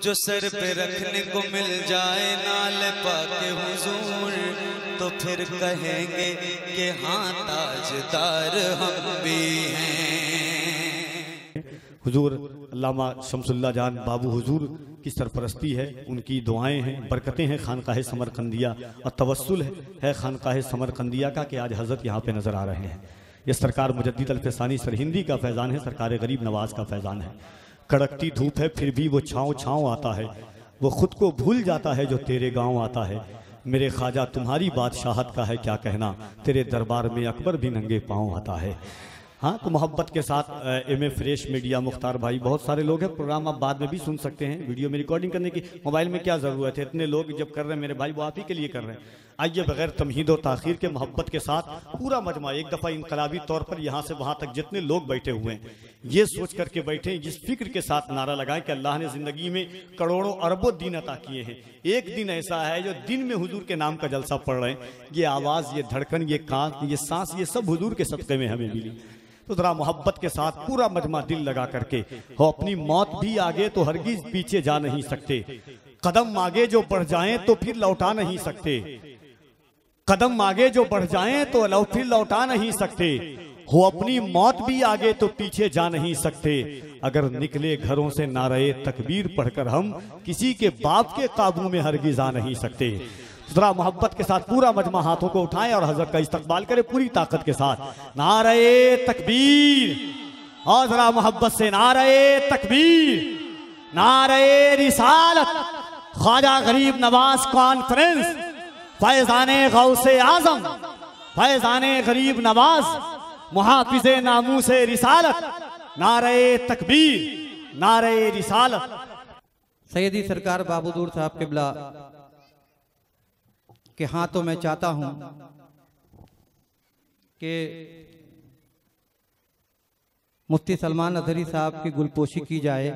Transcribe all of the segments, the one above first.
जो सर पे रखने को मिल जाए नाल पाके हुजूर, तो फिर कहेंगे कि हाँ ताजदार हम भी हैं। हुजूर अल्लामा शमसुल्लाह जान बाबू हुजूर की सरपरस्ती है, उनकी दुआएं हैं, बरकतें हैं खानकाह समरकंदिया और तवस्सुल है खानकाह समरकंदिया का कि आज हज़रत यहाँ पे नज़र आ रहे हैं। ये सरकार मुजद्दिद अल-फ़सानी सरहिंदी का फैज़ान है, सरकार गरीब नवाज का फैज़ान है। कड़कती धूप है फिर भी वो छाँव छाँव आता है, वो खुद को भूल जाता है जो तेरे गाँव आता है। मेरे ख्वाजा तुम्हारी बादशाहत का है क्या कहना, तेरे दरबार में अकबर भी नंगे पाँव आता है। हाँ, तो मोहब्बत के साथ एम फ्रेश मीडिया मुख्तार भाई, बहुत सारे लोग हैं, प्रोग्राम आप बाद में भी सुन सकते हैं। वीडियो में रिकॉर्डिंग करने की मोबाइल में क्या ज़रूरत है, इतने लोग जब कर रहे हैं मेरे भाई वो आप ही के लिए कर रहे हैं। आइए बगैर तमहीद और ताख़ीर के मोहब्बत के साथ पूरा मजमा एक दफ़ा इनकलाबी तौर पर यहाँ से वहाँ तक जितने लोग बैठे हुए हैं ये सोच करके बैठे, जिस फिक्र के साथ नारा लगाएं कि अल्लाह ने ज़िंदगी में करोड़ों अरबों दिन अता किए हैं, एक दिन ऐसा है जो दिन में हुजूर के नाम का जलसा पढ़ रहे हैं। ये आवाज़, ये धड़कन, ये कान, ये सांस, ये सब हुजूर के सदक़े में हमें मिली। तो जरा मोहब्बत के साथ पूरा मजमा दिल लगा करके हो, अपनी मौत भी आगे तो हरगिज पीछे जा नहीं सकते, कदम आगे जो बढ़ जाएं तो फिर लौटा नहीं सकते, कदम आगे जो बढ़ जाएं तो फिर लौटा नहीं सकते, हो अपनी मौत भी आगे तो पीछे जा नहीं सकते। अगर निकले घरों से नारे तकबीर पढ़कर हम किसी के बाप के काबू में हरगिज आ नहीं सकते। जरा मोहब्बत के साथ पूरा मजमा हाथों को उठाएं और हजरत का इस्तकबाल करें पूरी ताकत के साथ। नारे तकबीर, और जरा मोहब्बत से नारे तकबीर, नारे रिसालत, ख्वाजा गरीब नवाज कॉन्फ्रेंस, फैजाने गौसे आजम, फैजाने गरीब नवाज, मुहाफिज़े नामूसे रिसालत, नारे तकबीर, नारे रिसालत। सैयदी सरकार बाबूदूर साहब क़िबला कि हाँ, तो मैं चाहता हूं कि मुफ्ती सलमान अजहरी साहब की गुलपोशी की जाए,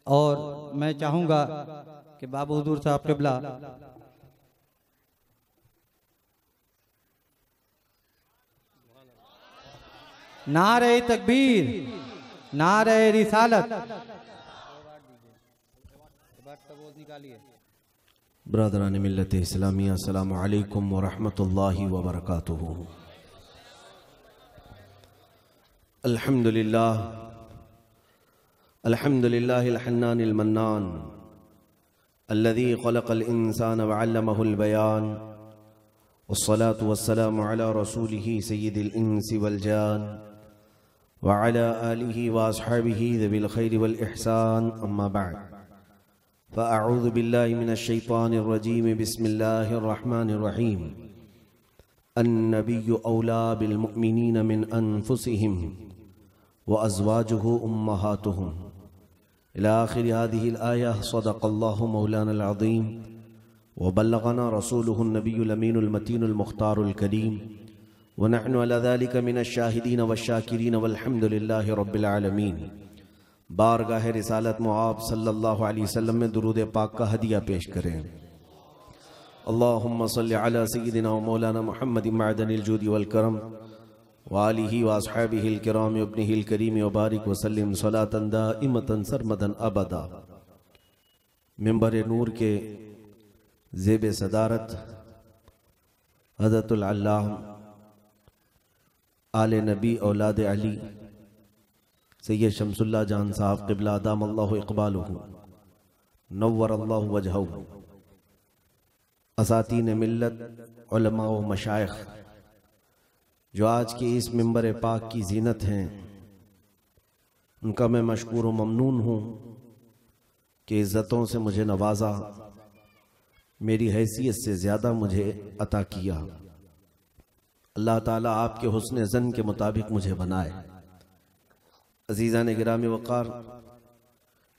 और मैं चाहूंगा कि बाबू हुजूर साहब क़िबला नारे तकबीर, नारे रिसालत। ब्रदरान मिल्लत इस्लामिया, अस्सलामु अलैकुम व रहमतुल्लाहि व बरकातुहू। अल्हम्दुलिल्लाह, अल्हम्दुलिल्लाहिल हन्नानिल मन्नान, अल्लज़ी ख़लक़ल इंसान व अल्लमहुल बयान, वस्सलातु वस्सलामु अला रसूलिही सय्यिदिल इंसी वल जान व अला आलिही व अस्हाबिही ज़िल खैरि वल इहसान, अम्मा बअद। फ़अऊज़ु बिल्लाहि मिनश शैतानिर रजीम, बिस्मिल्लाहिर रहमानिर रहीम। अन्नबिय्यु औला बिल मुअमिनीन मिन अनफुसिहिम व अज़वाजुहु उम्महातुहुम इला आखिरि हादिहिल आया। सदक़ल्लाहु मौलानल अज़ीम व बल्लगना रसूलुहुन नबियुल अमीनुल मतीनुल मुख्तारुल करीम व नहनु अला ज़ालिका मिनश शाहिदीन वश्शाकिरीन वल्हम्दुलिल्लाहि रब्बिल आलमीन। बारगाह रिसालत मुआब सल्लल्लाहु अलैहि वसल्लम में दुरूद पाक का हदिया पेश करें। अल्लाहुम्मा सल्लि अला सय्यिदिना व मौलाना मुहम्मदिन मअदनिल जूदि वल करम व आलिहि व अस्हाबिहिल किराम व इब्निहिल करीम व बारिक व सल्लिम सलातन दाइमतन सरमदन अबदा। मिंबर नूर के ज़ेब सदारत हज़रतुल अल्लाह आले नबी औलाद अली सैयद शमसुल्लाह जान साहब क़िबला दामल्लाहु इक़बालुहु नव्वरल्लाहु वजहहु, असातीन मिल्लत, उलमा व मशाइख जो आज की इस मिंबर पाक की जीनत हैं, उनका मैं मशकूर व ममनून हूँ कि इज़्ज़तों से मुझे नवाजा, मेरी हैसियत से ज़्यादा मुझे अता किया। अल्लाह ताला आपके हुस्न ज़न के मुताबिक मुझे बनाए। अज़ीज़ान गिरामी वक़ार,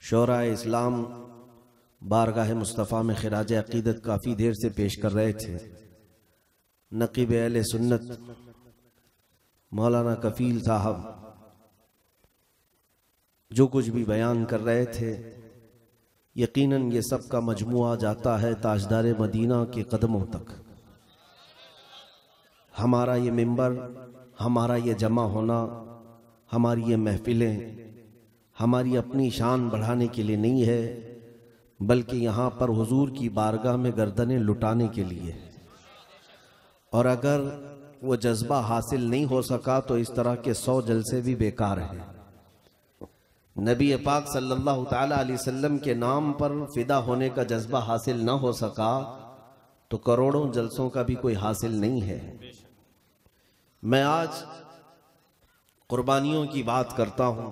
शोराए इस्लाम बारगाह मुस्तफ़ा में खिराज अक़ीदत काफ़ी देर से पेश कर रहे थे। नक़ीब अहले सुन्नत मौलाना कफ़ील साहब जो कुछ भी बयान कर रहे थे, यकीनन ये सब का मजमुआ जाता है ताजदार मदीना के कदमों तक। हमारा ये मिंबर, हमारा ये जमा होना, हमारी ये महफिलें हमारी अपनी शान बढ़ाने के लिए नहीं है, बल्कि यहाँ पर हुजूर की बारगाह में गर्दनें लुटाने के लिए। और अगर वो जज्बा हासिल नहीं हो सका तो इस तरह के 100 जलसे भी बेकार हैं। नबी पाक सल्लल्लाहु ताला अलैहि वसल्लम के नाम पर फिदा होने का जज्बा हासिल न हो सका तो करोड़ों जलसों का भी कोई हासिल नहीं है। मैं आज कुर्बानियों की बात करता हूँ।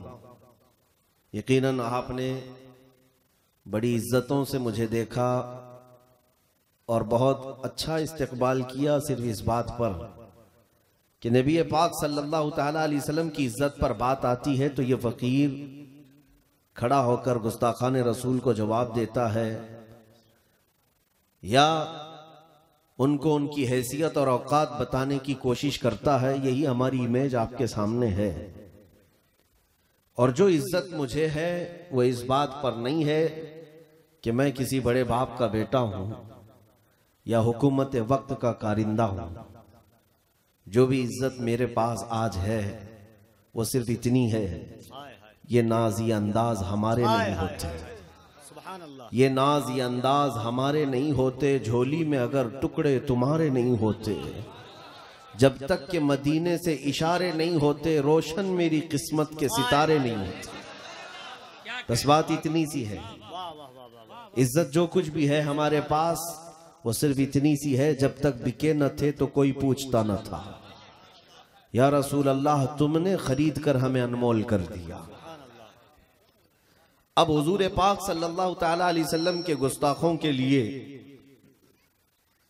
यकीनन आपने बड़ी इज्जतों से मुझे देखा और बहुत अच्छा इस्तकबाल किया, सिर्फ इस बात पर कि नबी पाक सल्लल्लाहु ताला अलैहि वसल्लम की इज्जत पर बात आती है तो ये फकीर खड़ा होकर गुस्ताखान रसूल को जवाब देता है या उनको उनकी हैसियत और औकात बताने की कोशिश करता है। यही हमारी इमेज आपके सामने है। और जो इज्जत मुझे है वो इस बात पर नहीं है कि मैं किसी बड़े बाप का बेटा हूं या हुकूमत वक्त का कारिंदा हूं। जो भी इज्जत मेरे पास आज है वो सिर्फ इतनी है, ये नाज ये अंदाज हमारे नहीं होते, ये नाज ये अंदाज हमारे नहीं होते, झोली में अगर टुकड़े तुम्हारे नहीं होते, जब तक के मदीने से इशारे नहीं होते, रोशन मेरी किस्मत के सितारे नहीं होते। बस बात इतनी सी है। इज्जत जो कुछ भी है हमारे पास वो सिर्फ इतनी सी है, जब तक बिके न थे तो कोई पूछता न था। या रसूल अल्लाह तुमने खरीद कर हमें अनमोल कर दिया। अब हुजूर पाक सल्लल्लाहु ताला अलैहि वसल्लम के गुस्ताखों के लिए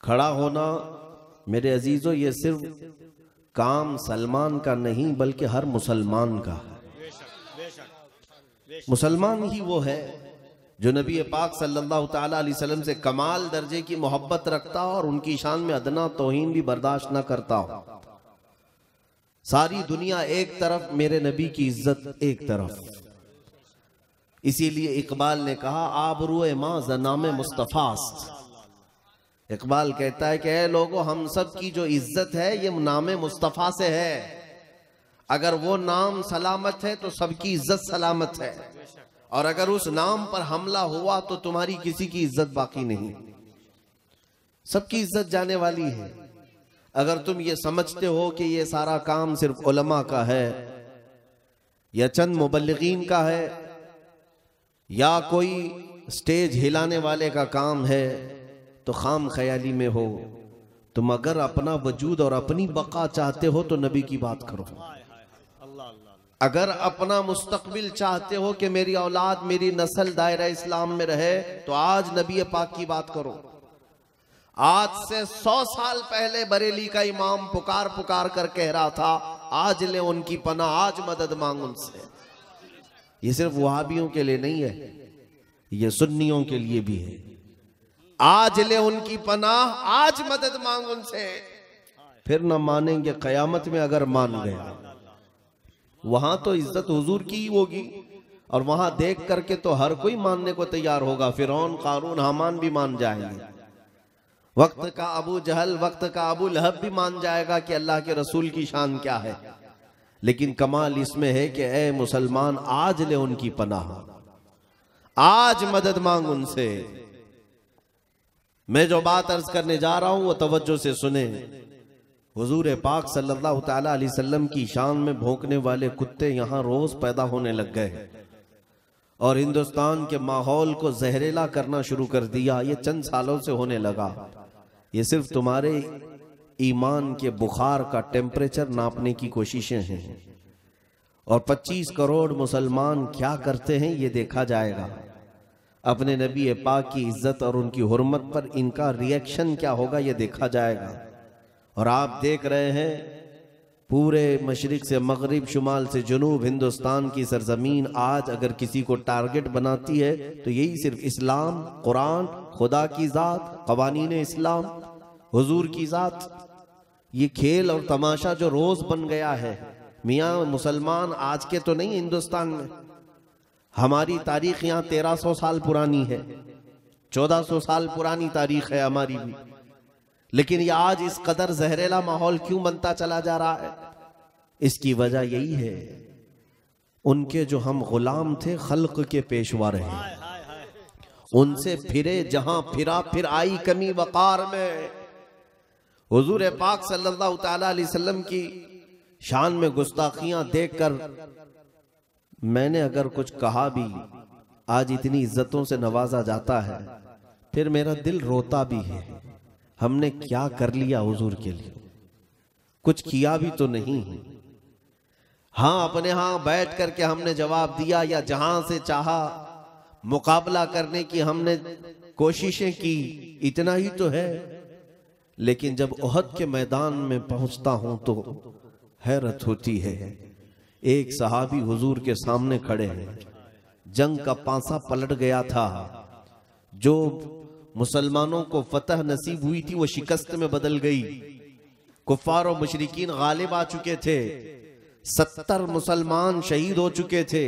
खड़ा होना मेरे अजीजों ये सिर्फ काम सलमान का नहीं बल्कि हर मुसलमान का है। मुसलमान ही वो है जो नबी पाक सल्लल्लाहु ताला अलैहि वसल्लम से कमाल दर्जे की मोहब्बत रखता और उनकी शान में अदना तौहीन भी बर्दाश्त न करता हो। सारी दुनिया एक तरफ, मेरे नबी की इज्जत एक तरफ। इसीलिए इकबाल ने कहा आबरूए माँ जनामे मुस्तफास्त। इकबाल कहता है कि ऐ लोगों, हम सब की जो इज्जत है ये नामे मुस्तफा से है। अगर वो नाम सलामत है तो सबकी इज्जत सलामत है, और अगर उस नाम पर हमला हुआ तो तुम्हारी किसी की इज्जत बाकी नहीं, सबकी इज्जत जाने वाली है। अगर तुम ये समझते हो कि ये सारा काम सिर्फ उलमा का है या चंद मुबल्लिगीन का है या कोई स्टेज हिलाने वाले का काम है तो खाम ख्याली में हो। तुम अगर अपना वजूद और अपनी बका चाहते हो तो नबी की बात करो। अगर अपना मुस्तकबिल चाहते हो कि मेरी औलाद मेरी नस्ल दायरा इस्लाम में रहे तो आज नबी पाक की बात करो। आज से 100 साल पहले बरेली का इमाम पुकार पुकार कर कह रहा था आज ले उनकी पनाह, आज मदद मांग उनसे। ये सिर्फ वहाबियों के लिए नहीं है, ये सुन्नियों के लिए भी है। आज ले उनकी पनाह, आज मदद मांग उनसे। फिर न मानेंगे कयामत में अगर मान गया। वहां तो इज्जत हुजूर की ही होगी और वहां देख करके तो हर कोई मानने को तैयार होगा। फिरौन, कारून, हामान भी मान जाएंगे। वक्त का अबू जहल, वक्त का अबू लहब भी मान जाएगा कि अल्लाह के रसूल की शान क्या है। लेकिन कमाल इसमें है कि ए मुसलमान, आज ले उनकी पनाह, आज मदद मांग उनसे। मैं जो बात अर्ज करने जा रहा हूं वो तवज्जो से सुने। हुजूर पाक सल्लल्लाहु ताला अलैहि वसल्लम की शान में भौंकने वाले कुत्ते यहां रोज पैदा होने लग गए और हिंदुस्तान के माहौल को जहरीला करना शुरू कर दिया। ये चंद सालों से होने लगा। ये सिर्फ तुम्हारे ईमान के बुखार का टेम्परेचर नापने की कोशिशें हैं और 25 करोड़ मुसलमान क्या करते हैं ये देखा जाएगा। अपने नबी पाक की इज्जत और उनकी हुर्मत पर इनका रिएक्शन क्या होगा ये देखा जाएगा। और आप देख रहे हैं पूरे मशरिक से मगरिब, शुमाल से जुनूब, हिंदुस्तान की सरजमीन आज अगर किसी को टारगेट बनाती है तो यही सिर्फ इस्लाम, कुरान, खुदा की जात, कवानीन इस्लाम, हुजूर की जात। ये खेल और तमाशा जो रोज बन गया है। मियाँ मुसलमान आज के तो नहीं, हिंदुस्तान में हमारी तारीख यहाँ 1300 साल पुरानी है, 1400 साल पुरानी तारीख है हमारी भी। लेकिन ये आज इस कदर जहरीला माहौल क्यों बनता चला जा रहा है? इसकी वजह यही है उनके जो हम गुलाम थे खल्क के पेशवा रहे उनसे फिरे जहां फिरा, फिर आई कमी वकार में। हुजूर पाक सल्लल्लाहु ताला अलैहि वसल्लम की शान में गुस्ताखियां देखकर मैंने अगर कुछ कहा भी, आज इतनी इज्जतों से नवाजा जाता है, फिर मेरा दिल रोता भी है। हमने क्या कर लिया हुजूर के लिए? कुछ किया भी तो नहीं है। हाँ, अपने यहाँ बैठ करके हमने जवाब दिया या जहां से चाहा मुकाबला करने की हमने कोशिशें की, इतना ही तो है। लेकिन जब उहद के मैदान में पहुंचता हूं तो हैरत होती है। एक सहाबी हुजूर के सामने खड़े हैं, जंग का पांसा पलट गया था, जो मुसलमानों को फतह नसीब हुई थी वो शिकस्त में बदल गई। कुफार और मुशरिकीन गालिब आ चुके थे, 70 मुसलमान शहीद हो चुके थे।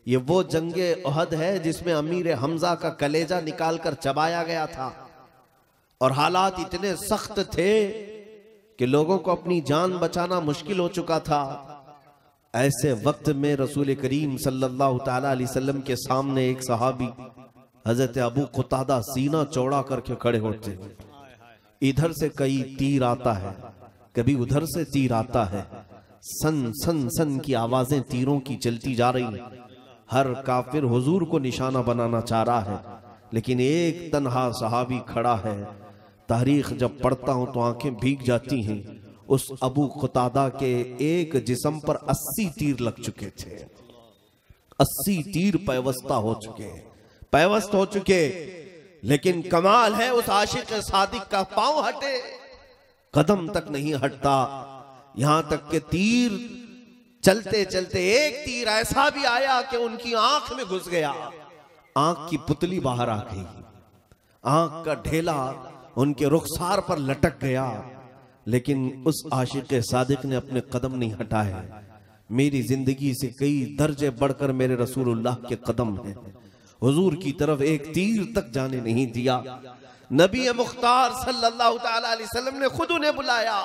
ये वो जंगे उहद है जिसमें अमीर हमजा का कलेजा निकालकर चबाया गया था, और हालात इतने सख्त थे कि लोगों को अपनी जान बचाना मुश्किल हो चुका था। ऐसे वक्त में रसूल करीम सल्लल्लाहु ताला अलैहि वसल्लम के सामने एक सहाबी हजरत अबू कुतादा सीना चौड़ा करके खड़े होते। इधर से कई तीर आता है, कभी उधर से तीर आता है, सन सन सन की आवाजें तीरों की चलती जा रही। हर काफिर हुजूर को निशाना बनाना चाह रहा है, लेकिन एक तन्हा सहाबी खड़ा है। तारीख जब पढ़ता हूं तो आंखें भीग जाती हैं। उस अबू कुतादा के एक जिस्म पर 80 तीर लग चुके थे। 80 तीर पैवस्ता हो चुके, पैवस्त हो चुके। लेकिन कमाल है उस आशिक सादिक का, पांव हटे कदम तक नहीं हटता। यहां तक के तीर चलते चलते एक तीर ऐसा भी आया कि उनकी आंख में घुस गया। आंख की पुतली बाहर आ गई, आंख का ढेला उनके रुखसार पर लटक गया। लेकिन उस आशिक सादिक ने अपने कदम नहीं हटाए। मेरी जिंदगी से कई दर्जे बढ़कर मेरे रसूलुल्लाह के कदम हैं। हुजूर की तरफ एक तीर तक जाने नहीं दिया। नबी मुख्तार सल्लल्लाहु ताला अलैहि वसल्लम ने खुद उन्हें बुलाया,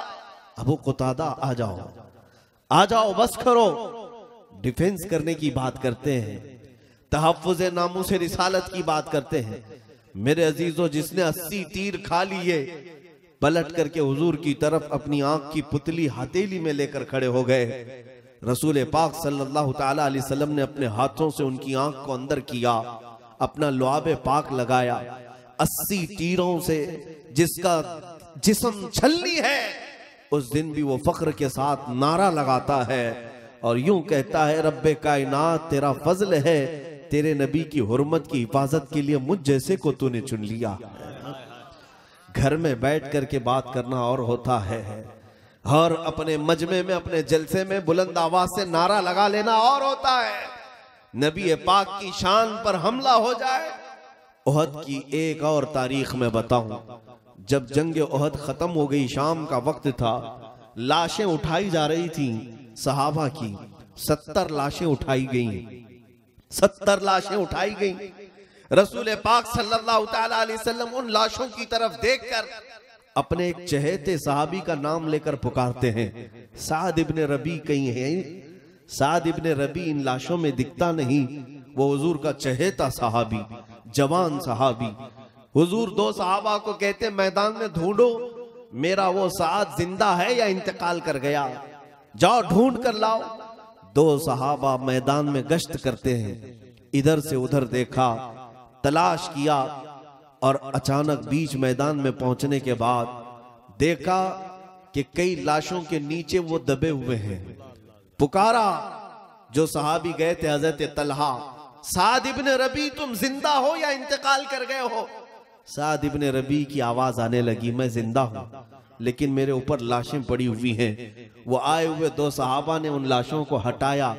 अबू कुतादा आ जाओ, आ जाओ, बस करो। डिफेंस करने की बात करते हैं, तहफ्फुज़ नामूस रिसालत की बात करते हैं। मेरे अजीजों, जिसने 80 तीर खा लिए, पलट करके हुजूर की तरफ अपनी आंख की पुतली हथेली में लेकर खड़े हो गए। रसूल पाक सल्लल्लाहु ताला अलैहि वसल्लम ने अपने हाथों से उनकी आंख को अंदर किया, अपना लुआब पाक लगाया। 80 तीरों से जिसका जिस्म छलनी है, उस दिन भी वो फख्र के साथ नारा लगाता है और यूं कहता है, रब्बे कायनात तेरा फजल है, तेरे नबी की हुर्मत की हिफाजत के लिए मुझ जैसे को तूने चुन लिया। घर में बैठ करके बात करना और होता है, और अपने मजमे में, अपने जलसे में बुलंद आवाज से नारा लगा लेना और होता है। नबी पाक की शान पर हमला हो जाए। उहद की एक और तारीख में बताऊं, जब जंग उहद खत्म हो गई, शाम का वक्त था, लाशें उठाई जा रही थी सहाबा की। 70 लाशें उठाई गई, 70 लाशें उठाई गई। रसूल पाक सल्लल्लाहु ताला अलैहि वसल्लम उन लाशों की तरफ देखकर अपने एक चहेते सहाबी का नाम लेकर पुकारते हैं, साद इब्ने रबी कहीं है? साद इब्ने रबी इन लाशों में दिखता नहीं। वो हुजूर का चहेता सहाबी, जवान सहाबी। हुजूर 2 सहाबा को कहते, मैदान में ढूंढो, मेरा वो साद जिंदा है या इंतकाल कर गया, जाओ ढूंढ कर लाओ। 2 सहाबा मैदान में गश्त करते हैं, इधर से उधर देखा, तलाश किया, और अचानक बीच मैदान में पहुंचने के बाद देखा कि कई लाशों के नीचे वो दबे हुए हैं। पुकारा, जो सहाबी गए थे हजरत तलहा, साद इब्ने रबी तुम जिंदा हो या इंतकाल कर गए हो? साद इब्ने रबी की आवाज आने लगी, मैं जिंदा हूं, लेकिन मेरे ऊपर लाशें पड़ी हुई हैं। वो आए हुए 2 सहाबा ने उन लाशों को हटाया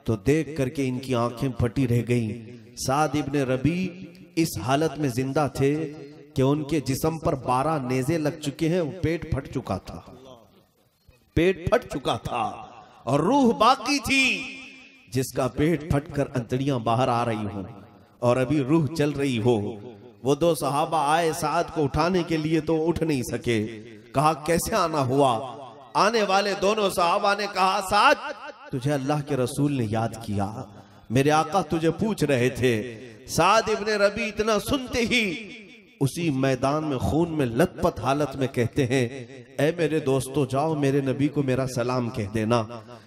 तो देख करके इनकी आंखें फटी रह गईं। साद इब्ने रबी इस हालत में जिंदा थे कि उनके जिस्म पर 12 नेज़े लग चुके हैं, वो पेट फट चुका था, पेट फट चुका था, और रूह बाकी थी, जिसका पेट फटकर अंतड़ियां बाहर आ रही हो और अभी रूह चल रही हो। वो 2 सहाबा आए साद को उठाने के लिए तो उठ नहीं सके। कहा, कैसे आना हुआ? आने वाले दोनों सहाबा ने कहा, साद तुझे अल्लाह के रसूल ने याद किया, मेरे आका तुझे पूछ रहे थे। साद इब्ने रबी इतना सुनते ही उसी मैदान में खून में लथपथ हालत में कहते हैं, ऐ मेरे दोस्तों, जाओ मेरे नबी को मेरा सलाम कह देना।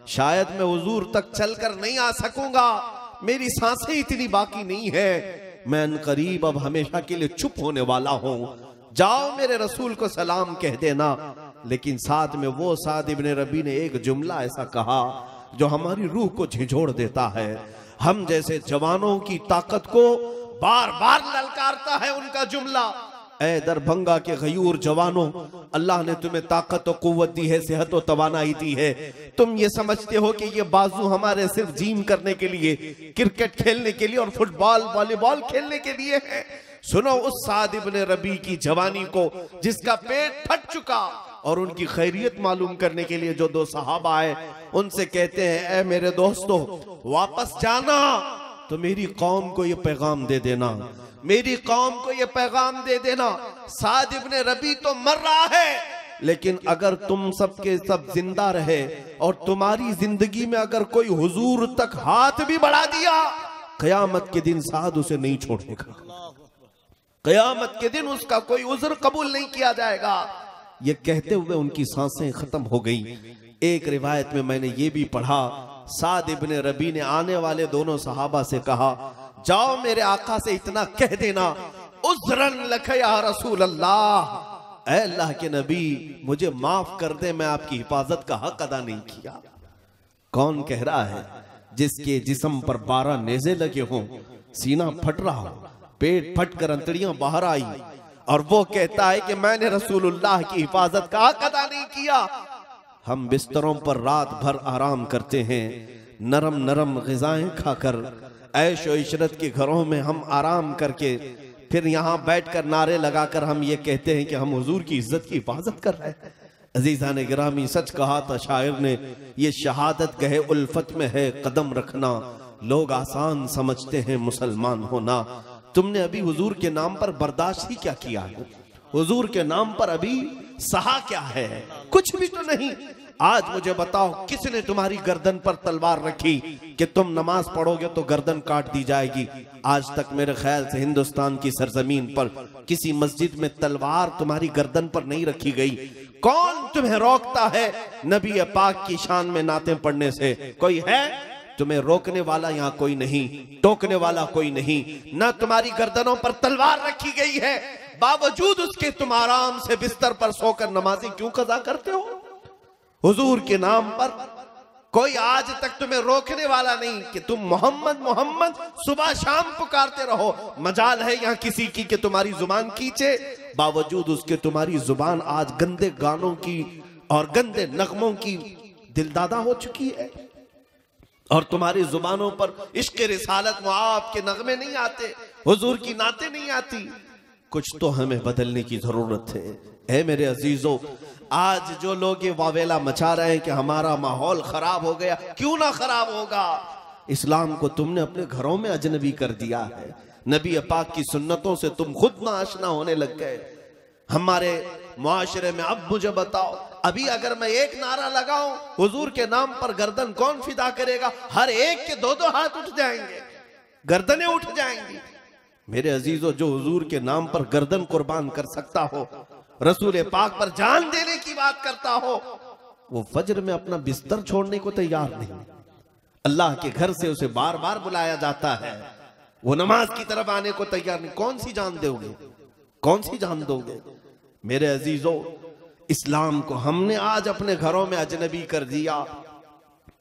शायद मैं हुजूर तक चलकर नहीं आ सकूंगा, मेरी सांसें इतनी बाकी नहीं है, मैं अनकरीब अब हमेशा के लिए चुप होने वाला हूं, जाओ मेरे रसूल को सलाम कह देना। लेकिन साथ में वो साद इब्ने रबी ने एक जुमला ऐसा कहा जो हमारी रूह को झिझोड़ देता है। हम जैसे जवानों की ताकत को बार बार ललकारता है उनका जुमला, ऐ दरभंगा के गयूर जवानों, अल्लाह ने तुम्हें ताकत और कुव्वत दी है, सेहत और तवानाई दी है। तुम ये समझते हो कि ये बाजू हमारे सिर्फ जिम करने के लिए, क्रिकेट खेलने के लिए और फुटबॉल वॉलीबॉल खेलने के लिए है। सुनो उस साद इब्ने रबी की जवानी को जिसका पेट फट चुका, और उनकी खैरियत मालूम करने के लिए जो दो सहाबा आए उनसे कहते हैं, ऐ मेरे दोस्तों, वापस जाना तो मेरी कौम को ये पैगाम दे देना, मेरी कौम को ये पैगाम दे देना, साद इब्ने रबी तो मर रहा है, लेकिन अगर तुम सबके सब जिंदा रहे और तुम्हारी जिंदगी में अगर कोई हुजूर तक हाथ भी बढ़ा दिया, कयामत के दिन साद उसे नहीं छोड़ेगा, कयामत के दिन उसका कोई उज़्र कबूल नहीं किया जाएगा। ये कहते हुए उनकी सांसें खत्म हो गई। एक रिवायत में मैंने ये भी पढ़ा, साद इब्ने रबी ने आने वाले दोनों सहाबा से कहा, जाओ मेरे आका से इतना कह देना, उज़्रन लक या रसूल अल्लाह, ऐ अल्लाह के नबी मुझे माफ कर दे, मैं आपकी हिफाजत का हक अदा नहीं किया। कौन कह रहा है? जिसके जिस्म पर 12 नेज़े लगे हों, सीना फट रहा हो, पेट फट कर अंतड़ियां बाहर आई, और वो कहता है कि मैंने रसूलुल्लाह की हिफाजत का हक अदा नहीं किया। हम बिस्तरों पर रात भर आराम करते हैं, नरम नरम ग़िज़ाएं खाकर, ऐश और इशरत के घरों में हम आराम करके फिर यहाँ बैठकर नारे लगाकर हम ये कहते हैं कि हम हुजूर की इज्जत की हिफाजत कर रहे हैं। अजीज़ान गिरामी, सच कहा था शायर ने, ये शहादत गहे उल्फत में है कदम रखना, लोग आसान समझते हैं मुसलमान होना। तुमने अभी हुजूर के नाम पर बर्दाश्त ही क्या किया है? हुजूर के नाम पर अभी सहा क्या है? कुछ भी तो नहीं। आज मुझे बताओ, किसने तुम्हारी गर्दन पर तलवार रखी कि तुम नमाज पढ़ोगे तो गर्दन काट दी जाएगी? आज तक मेरे ख्याल से हिंदुस्तान की सरजमीन पर किसी मस्जिद में तलवार तुम्हारी गर्दन पर नहीं रखी गई। कौन तुम्हें रोकता है नबी पाक की शान में नाते पढ़ने से? कोई है? तुम्हें रोकने वाला यहाँ कोई नहीं, टोकने वाला कोई नहीं। ना तुम्हारी गर्दनों पर तलवार रखी गई है, बावजूद उसके तुम आराम से बिस्तर पर सोकर नमाज़ें क्यों कज़ा करते हो? हुजूर के नाम पर कोई आज तक तुम्हें रोकने वाला नहीं कि तुम मोहम्मद मोहम्मद सुबह शाम पुकारते रहो। मजाल है यहाँ किसी की कि तुम्हारी जुबान खींचे, बावजूद उसके तुम्हारी जुबान आज गंदे गानों की और गंदे नगमों की दिलदादा हो चुकी है, और तुम्हारी जुबानों पर इश्क रिसालत मुआब के नगमे नहीं आते, हुजूर की नाते नहीं आती। कुछ तो हमें बदलने की जरूरत है। ऐ मेरे अजीजों, आज जो लोग ये वावेला मचा रहे हैं कि हमारा माहौल खराब हो गया, क्यों ना खराब होगा? इस्लाम को तुमने अपने घरों में अजनबी कर दिया है, नबी पाक की सुन्नतों से तुम खुद ना आशना होने लग गए। हमारे मुआशरे में अब मुझे बताओ, अभी अगर मैं एक नारा लगाऊं हुजूर के नाम पर, गर्दन कौन फिदा करेगा? हर एक के 2-2 हाथ उठ जाएंगे, गर्दनें उठ जाएंगी। मेरे अजीजों, जो हुजूर के नाम पर गर्दन कुर्बान कर सकता हो, रसूल पाक पर जान देने की बात करता हो, वो फजर में अपना बिस्तर छोड़ने को तैयार नहीं। अल्लाह के घर से उसे बार बार बुलाया जाता है, वो नमाज की तरफ आने को तैयार नहीं। कौन सी जान दोगे? कौन सी जान दोगे? मेरे अजीजों, इस्लाम को हमने आज अपने घरों में अजनबी कर दिया।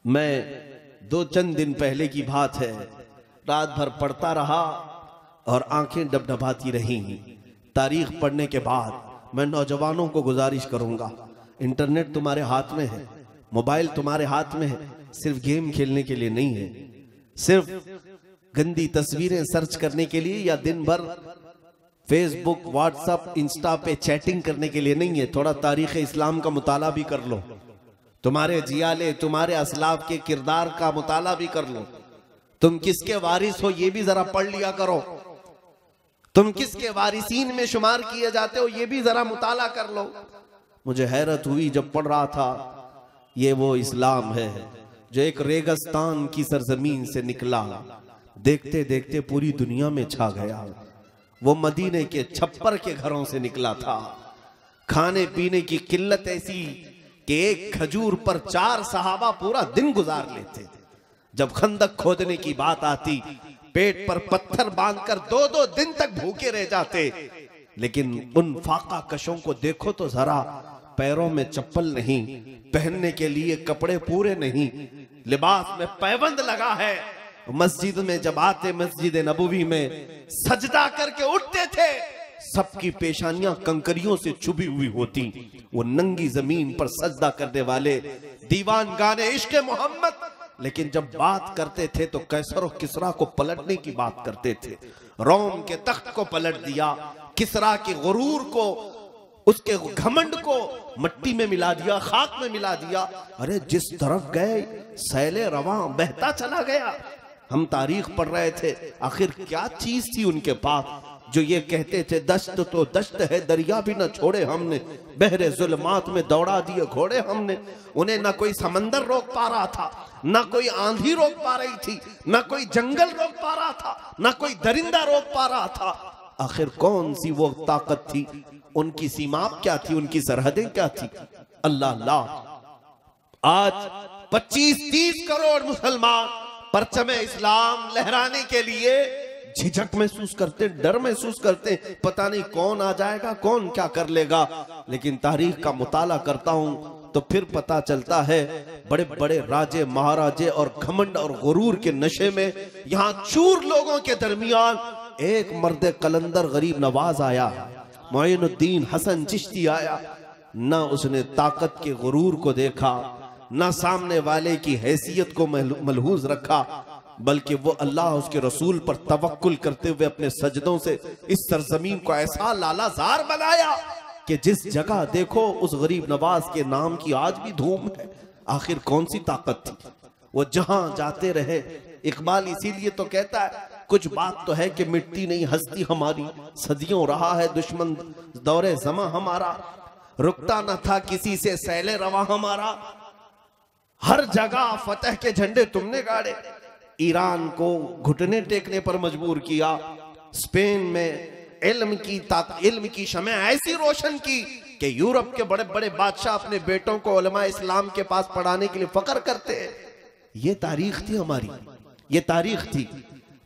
मैं 2-3 दिन पहले की बात है, रात भर पढ़ता रहा और आंखें डबडबाती रही। तारीख पढ़ने के बाद मैं नौजवानों को गुजारिश करूंगा, इंटरनेट तुम्हारे हाथ में है, मोबाइल तुम्हारे हाथ में है, सिर्फ गेम खेलने के लिए नहीं है, सिर्फ गंदी तस्वीरें सर्च करने के लिए या दिन भर फेसबुक व्हाट्सएप इंस्टा पे चैटिंग करने के लिए नहीं है। थोड़ा तारीख इस्लाम का मुताला भी कर लो, तुम्हारे जियाले तुम्हारे असलाफ के किरदार का मुताला भी कर लो। तुम किसके वारिस हो ये भी जरा पढ़ लिया करो, तुम किसके वारिसीन में शुमार किए जाते हो ये भी जरा मुताला कर लो। मुझे हैरत हुई जब पढ़ रहा था, ये वो इस्लाम है जो एक रेगिस्तान की सरजमीन से निकला, देखते देखते पूरी दुनिया में छा गया। वो मदीने के छप्पर के घरों से निकला था। खाने पीने की किल्लत ऐसी कि एक खजूर पर 4 सहाबा पूरा दिन गुजार लेते थे। जब खंदक खोदने की बात आती, पेट पर पत्थर बांधकर 2-2 दिन तक भूखे रह जाते। लेकिन उन फाका कशों को देखो तो जरा, पैरों में चप्पल नहीं, पहनने के लिए कपड़े पूरे नहीं, लिबास में पैबंद लगा है। मस्जिद में जब आते, मस्जिद नबवी में सजदा करके उठते थे, सबकी पेशानियां कंकरियों से चुभी हुई होती। वो नंगी जमीन पर सजदा करने वाले दीवान गाने इश्क मोहम्मद, लेकिन जब बात करते थे तो कैसर और किसरा को पलटने की बात करते थे। रोम के तख्त को पलट दिया, किसरा के गुरूर को, उसके घमंड को मट्टी में मिला दिया, खाक में मिला दिया। अरे जिस तरफ गए सैले रवां बहता चला गया। हम तारीख पढ़ रहे थे, आखिर क्या चीज थी उनके पास जो ये कहते थे दश्त तो दश्त है, दरिया भी न छोड़े हमने, बहरे जुल्मात में दौड़ा दिए घोड़े हमने। उन्हें ना कोई समंदर रोक पा रहा था, ना कोई आंधी रोक पा रही थी, ना कोई जंगल रोक पा रहा था, ना कोई दरिंदा रोक पा रहा था। आखिर कौन सी वो ताकत थी? उनकी सीमा क्या थी? उनकी सरहदें क्या थी? अल्लाह अल्लाह। आज 25-30 करोड़ मुसलमान परचम इस्लाम लहराने के लिए झिझक महसूस करते, डर महसूस करते, पता नहीं कौन आ जाएगा, कौन क्या कर लेगा। लेकिन तारीख का मुताला करता हूं तो फिर पता चलता है बड़े बड़े राजे महाराजे और घमंड और गुरूर के नशे में यहां चूर लोगों के दरमियान एक मर्द कलंदर गरीब नवाज आया, मोइनुद्दीन हसन चिश्ती आया। न उसने ताकत के गुरूर को देखा, न सामने वाले की हैसियत को मलहूज रखा, बल्कि वो अल्लाह उसके रसूल पर तवक्कुल करते हुए अपने सजदों से इस सरजमीन को ऐसा लालाजार बनाया कि जिस जगह देखो उस गरीब नवाज के नाम की आज भी धूम है। आखिर कौन सी ताकत थी? वो जहां जाते रहे। इकबाल इसीलिए तो कहता है कुछ बात तो है कि मिटती नहीं हस्ती हमारी, सदियों रहा है दुश्मन दौरे जमा हमारा, रुकता न था किसी से सैले रवा हमारा, हर जगह फतह के झंडे तुमने गाड़े, ईरान को घुटने टेकने पर मजबूर किया, स्पेन में इल्म की शमे ऐसी रोशन की कि यूरोप के बड़े बड़े बादशाह अपने बेटों को उलमा इस्लाम के पास पढ़ाने के लिए फख्र करते हैं। ये तारीख थी हमारी, ये तारीख थी।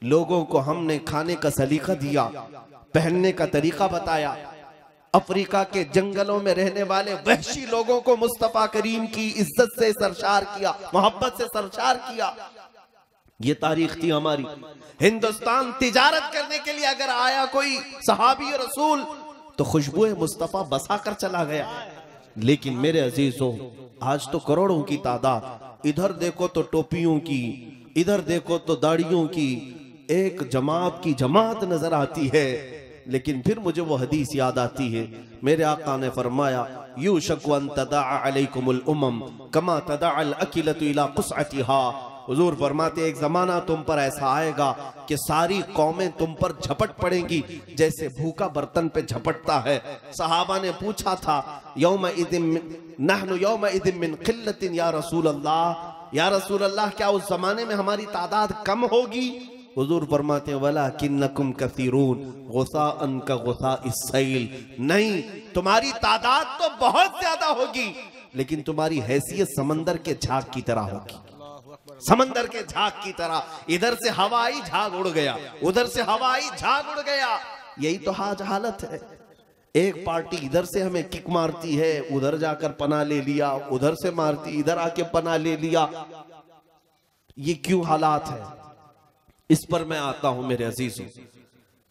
लोगों को हमने खाने का सलीका दिया, पहनने का तरीका बताया। अफ्रीका के जंगलों में रहने वाले वहशी लोगों को मुस्तफा करीम की इज्जत से सरशार किया, मोहब्बत से सरशार किया। ये तारीख थी हमारी। हिंदुस्तान तिजारत करने के लिए अगर आया कोई सहाबी रसूल तो खुशबू मुस्तफा बसा कर चला गया। लेकिन मेरे अजीजों, आज तो करोड़ों की तादाद, इधर देखो तो टोपियों की, इधर देखो तो दाढ़ियों की एक जमात की जमात नजर आती है। लेकिन फिर मुझे वो हदीस याद आती है, मेरे आका ने फरमाया यूशकु अन तदाअ अलैकुमुल उमम कमा तदाअल अकिलतु इला कुसअतिहा। हुजूर फरमाते एक जमाना तुम पर ऐसा आएगा कि सारी कौमें तुम पर झपट पड़ेंगी जैसे भूखा बर्तन पे झपटता है। सहाबा ने पूछा था नहनु यौमइदिन मिन क़िल्लतिन या रसूल अल्लाह, या रसूल अल्लाह क्या उस जमाने में हमारी तादाद कम होगी? हुजूर फरमाते वलाकिन्नकुम कसीरून गुसाअन का गुसाइस सैल, नहीं तुम्हारी तादाद तो बहुत ज्यादा होगी लेकिन तुम्हारी हैसियत समंदर के झाग की तरह होगी, समंदर के झाग की तरह। इधर से हवाई झाग उड़ गया, उधर से हवाई झाग उड़ गया। यही तो आज हालत है। एक पार्टी इधर से हमें किक मारती है, उधर जाकर पनाह ले लिया, उधर से मारती इधर आके पनाह ले लिया। ये क्यों हालात है? इस पर मैं आता हूं मेरे अजीजों।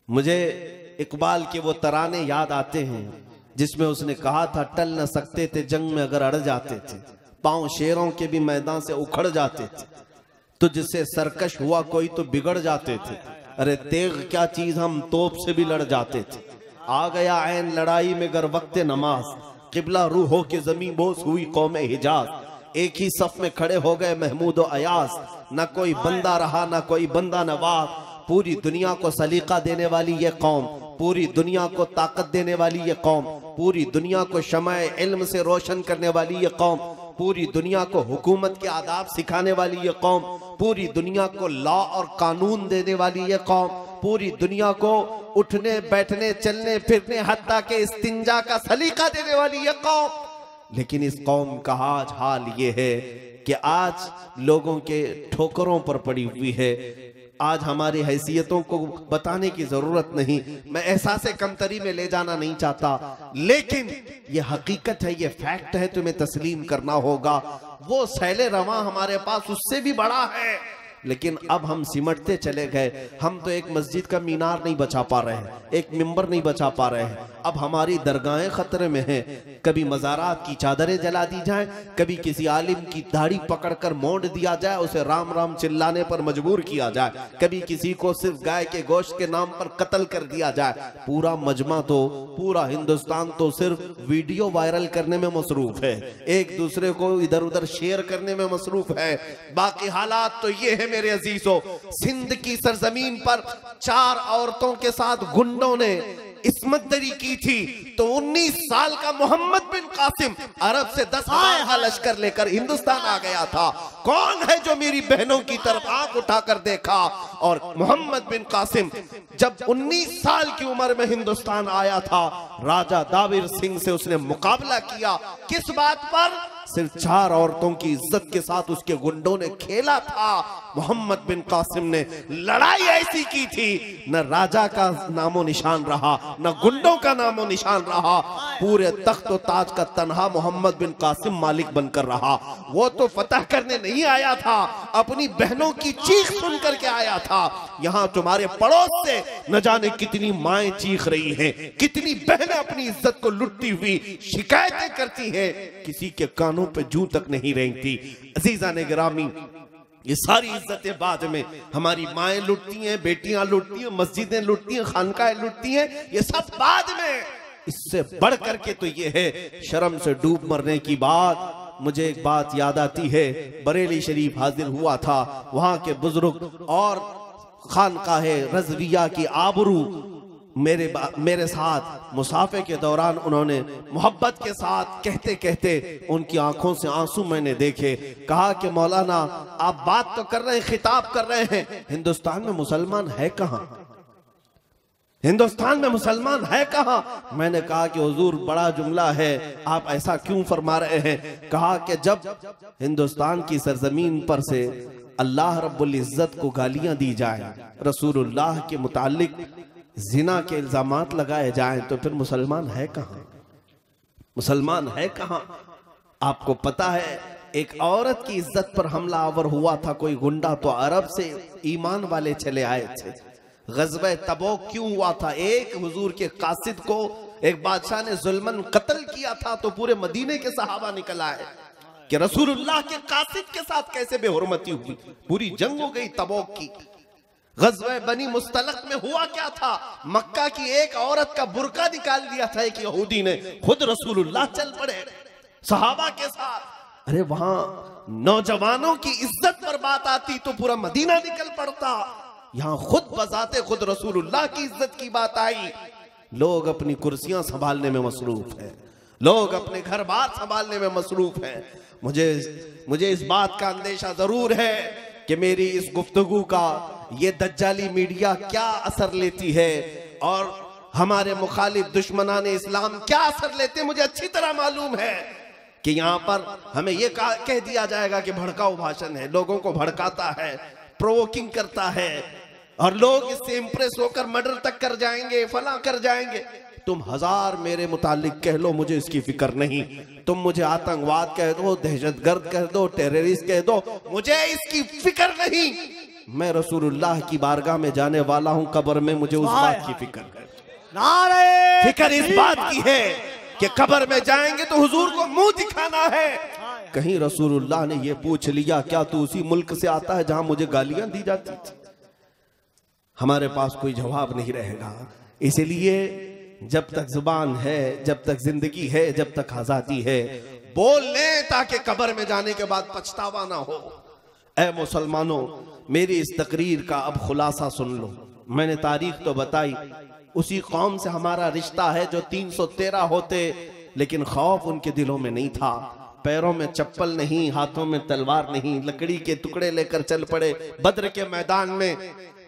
मुझे इकबाल के वो तराने याद आते हैं जिसमें उसने कहा था टल न सकते थे जंग में अगर अड़ जाते थे, पांव शेरों के भी मैदान से उखड़ जाते थे, तुझसे सरकश हुआ कोई तो बिगड़ जाते थे। अरे तेग क्या चीज, हम तोप से भी लड़ जाते थे। आ गया ऐन लड़ाई में गर वक्त नमाज, किबला रूह हो के जमीन बोस हुई कौम हिजाज। एक ही सफ में खड़े हो गए महमूद और अयास, न कोई बंदा रहा न कोई बंदा नवाज। पूरी दुनिया को सलीका देने वाली ये कौम, पूरी दुनिया को ताकत देने वाली ये कौम, पूरी दुनिया को शमाए इल्म से रोशन करने वाली ये कौम, पूरी दुनिया को हुकूमत के आदाब सिखाने वाली ये कौम, पूरी दुनिया को लॉ और कानून देने वाली ये कौम, पूरी दुनिया को उठने बैठने चलने फिरने हत्ता के इस्तिंजा का सलीका देने वाली ये कौम। लेकिन इस कौम का आज हाल ये है कि आज लोगों के ठोकरों पर पड़ी हुई है। आज हमारी हैसियतों को बताने की जरूरत नहीं, मैं एहसास कमतरी में ले जाना नहीं चाहता, लेकिन ये हकीकत है, ये फैक्ट है, तुम्हें तस्लीम करना होगा। वो सैले रवा हमारे पास उससे भी बड़ा है, लेकिन अब हम सिमटते चले गए। हम तो एक मस्जिद का मीनार नहीं बचा पा रहे हैं, एक मिंबर नहीं बचा पा रहे हैं। अब हमारी दरगाहें खतरे में हैं। कभी मज़ारात की चादरें जला दी जाएं, कभी किसी आलिम की दाढ़ी पकड़कर मोड़ दिया जाए, उसे राम राम चिल्लाने पर मजबूर किया जाए, कभी किसी को सिर्फ गाय के गोश्त के नाम पर कत्ल कर दिया जाए। पूरा मजमा तो, पूरा हिंदुस्तान तो सिर्फ वीडियो वायरल करने में मसरूफ है, एक दूसरे को इधर उधर शेयर करने में मसरूफ है। बाकी हालात तो ये है मेरे अजीजों, सिंध की सरजमीन पर 4 औरतों के साथ गुंडों ने इस्मत दरी की थी, तो 19 साल का मोहम्मद बिन कासिम अरब से 10,000 का लश्कर लेकर हिंदुस्तान आ गया था। कौन है जो मेरी बहनों की तरफ आंख उठाकर देखा? और मोहम्मद बिन कासिम जब 19 साल की उम्र में हिंदुस्तान आया था, राजा दाबिर सिंह से उसने मुकाबला किया। किस बात पर? सिर्फ 4 औरतों की इज्जत के साथ उसके गुंडों ने खेला था। मोहम्मद बिन कासिम ने लड़ाई ऐसी की थी, न राजा का नामो निशान रहा, न गुंडों का नामो निशान रहा। पूरे तख्त और ताज का तन्हा मोहम्मद बिन कासिम मालिक बनकर रहा। वो तो फतह करने नहीं आया था, अपनी बहनों की चीख सुन करके आया था। यहाँ तुम्हारे पड़ोस से न जाने कितनी माएं चीख रही हैं, कितनी बहनें अपनी इज्जत को लुटती हुई शिकायतें करती हैं, किसी के कानों पे जूं तक नहीं रेंगती। अजीजा ने गिरामी, ये सारी इज्जतें बाद में हमारी माएं लुटती हैं, बेटियां लुटती हैं, मस्जिदें लुटती हैं, खानकाहें लुटती हैं, ये सब बाद में। इससे बढ़ करके तो ये है, शर्म से डूब मरने की बात। मुझे एक बात याद आती है, बरेली शरीफ हाजिर हुआ था, वहां के बुजुर्ग और खानकाहे रज़विया की आबरू मेरे साथ मुसाफे के दौरान उन्होंने मोहब्बत के साथ कहते कहते उनकी आंखों से आंसू मैंने देखे। कहा कि मौलाना आप बात तो कर रहे हैं, खिताब कर रहे हैं, हिंदुस्तान में मुसलमान है कहां? हिंदुस्तान में मुसलमान है कहां? मैंने कहा कि हुजूर बड़ा जुमला है, आप ऐसा क्यों फरमा रहे हैं? कहा कि जब हिंदुस्तान की सरजमीन पर से अल्लाह रब्बुल इज्जत को गालियां दी जाए, रसूलुल्लाह के मुतालिक जिना के इल्जामात लगाए जाएं, तो फिर मुसलमान है कहां? मुसलमान है कहां? आपको पता है, एक औरत की इज्जत पर हमला आवर हुआ था कोई गुंडा, तो अरब से ईमान वाले चले आए थे। गज़वे तबूक क्यों हुआ था? एक हुजूर के कासिद को एक बादशाह ने जुल्मन कत्ल किया था, तो पूरे मदीने के सहाबा निकल आए कि रसूलुल्लाह के कासिद के साथ कैसे बेहुरमती हुई। पूरी जंग हो गई तबूक की। गज़वे बनी मुस्तलक में हुआ क्या था? मक्का की एक औरत का बुर्का निकाल दिया था एक यहूदी ने, खुद रसूलुल्लाह चल पड़े सहाबा के साथ। अरे वहां नौजवानों की इज्जत पर बात आती तो पूरा मदीना निकल पड़ता, यहां खुद बजाते खुद रसूलुल्लाह की इज्जत की बात आई। लोग अपनी कुर्सियां संभालने में मसरूफ हैं, लोग अपने घर बार संभालने में मसरूफ हैं। मुझे इस बात का अंदेशा जरूर है कि मेरी इस गुफ्तगू का ये दज्जाली मीडिया क्या असर लेती है और हमारे मुखालिफ दुश्मनाने इस्लाम क्या असर लेते हैं। मुझे अच्छी तरह मालूम है कि यहाँ पर हमें ये कह दिया जाएगा कि भड़काऊ भाषण है, लोगों को भड़काता है, प्रोवोकिंग करता है, और लोग इससे इंप्रेस होकर मर्डर तक कर जाएंगे, फला कर जाएंगे। तुम 1000 मेरे मुतालिक कह लो, मुझे इसकी फिक्र नहीं। तुम मुझे आतंकवाद कह दो, दहशतगर्द कह दो, टेररिस्ट कह दो, मुझे इसकी फिक्र नहीं। मैं रसूलुल्लाह की बारगाह में जाने वाला हूं, कब्र में मुझे उस बात की फिक्र है। फिक्र इस बात की है कि कब्र में जाएंगे तो हुजूर को मुंह दिखाना है। कहीं रसूलुल्लाह ने ये पूछ लिया, क्या तू उसी मुल्क से आता है जहां मुझे गालियां दी जाती थी? हमारे पास कोई जवाब नहीं रहेगा। इसलिए जब तक जुबान है, जब तक जिंदगी है, जब तक आजादी है, बोल ले ताकि कब्र में जाने के बाद पछतावा ना हो। ऐ मुसलमानों, मेरी इस तकरीर का अब खुलासा सुन लो। मैंने तारीख तो बताई, उसी कौम से हमारा रिश्ता है जो 313 होते, लेकिन खौफ उनके दिलों में नहीं था। पैरों में चप्पल नहीं, हाथों में तलवार नहीं, लकड़ी के टुकड़े लेकर चल पड़े बद्र के मैदान में,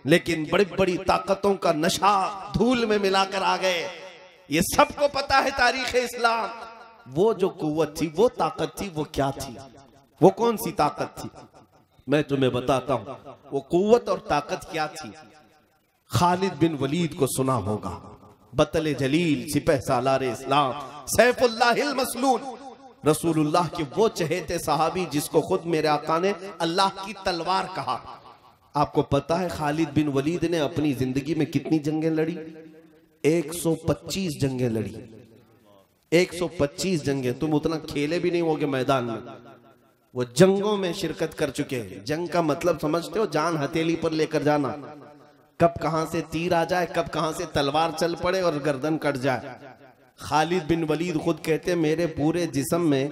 लेकिन बड़ी बड़ी ताकतों का नशा धूल में मिलाकर आ गए। ये सबको पता है तारीख इस्लाम। वो जो कुव्वत थी, वो ताकत थी, वो क्या थी? वो कौन सी ताकत थी? मैं तुम्हें बताता हूं वो कुव्वत और ताकत क्या थी। खालिद बिन वलीद को सुना होगा, बतले जलील, सिपह सालार इस्लाम, सैफुल्लाहिल मसलूल, रसूलुल्लाह के वो चहेते सहाबी जिसको खुद मेरे आका ने अल्लाह की तलवार कहा। आपको पता है खालिद बिन वलीद ने अपनी जिंदगी में कितनी जंगें लड़ी? 125 जंगें लड़ी। 125 जंगें। तुम उतना खेले भी नहीं होगे मैदान में, वो जंगों में शिरकत कर चुके हैं। जंग का मतलब समझते हो? जान हथेली पर लेकर जाना, कब कहां से तीर आ जाए, कब कहां से तलवार चल पड़े और गर्दन कट जाए। खालिद बिन वलीद खुद कहते हैं मेरे पूरे जिस्म में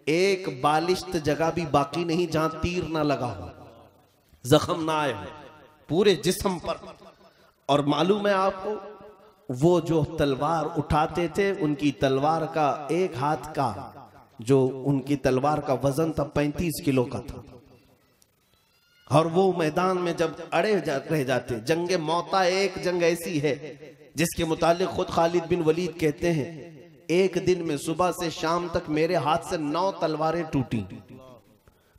एक बालिश्त जगह भी बाकी नहीं जहां तीर ना लगा हो, जख्म ना आए हो पूरे जिस्म पर। और मालूम है आपको, वो जो तलवार उठाते थे, उनकी तलवार का एक हाथ का जो उनकी तलवार का वजन था 35 किलो का था। और वो मैदान में जब अड़े रह जाते, जंगे मौता एक जंग ऐसी है जिसके मुतालिक खुद खालिद बिन वलीद कहते हैं एक दिन में सुबह से शाम तक मेरे हाथ से 9 तलवारें टूटी,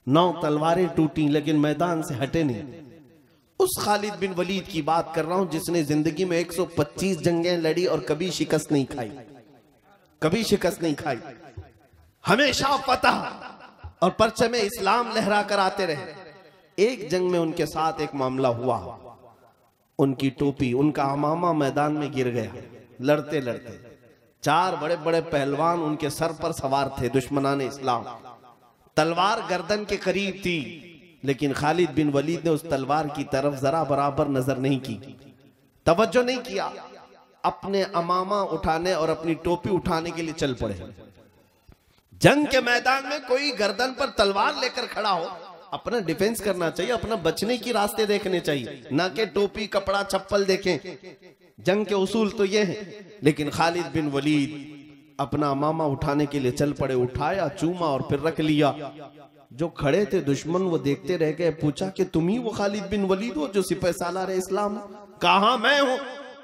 9 तलवारें टूटी, लेकिन मैदान से हटे नहीं। उस खालिद बिन वलीद की बात कर रहा हूं जिसने जिंदगी में 125 जंगें लड़ी और कभी शिकस्त नहीं खाई, कभी शिकस्त नहीं खाई, हमेशा फतह और परचम इस्लाम लहरा कर आते रहे। एक जंग में उनके साथ एक मामला हुआ, उनकी टोपी, उनका अमामा मैदान में गिर गया। लड़ते लड़ते 4 बड़े बड़े पहलवान उनके सर पर सवार थे, दुश्मनाने इस्लाम। तलवार गर्दन के करीब थी, लेकिन खालिद बिन वलीद ने उस तलवार की तरफ जरा बराबर नजर नहीं की, तवज्जो नहीं किया। अपने अमामा उठाने और अपनी टोपी उठाने के लिए चल पड़े। जंग के मैदान में कोई गर्दन पर तलवार लेकर खड़ा हो, अपना डिफेंस करना चाहिए, अपना बचने की रास्ते देखने चाहिए, ना कि टोपी कपड़ा चप्पल देखें। जंग के उसूल तो ये हैं। लेकिन खालिद बिन वलीद अपना अमामा उठाने के लिए चल पड़े, उठाया, चूमा और फिर रख लिया। जो खड़े थे दुश्मन वो देखते रह गए। पूछा कि तुम ही वो खालिद बिन वलीद हो जो सिपह सालार इस्लाम? कहा मैं हूं।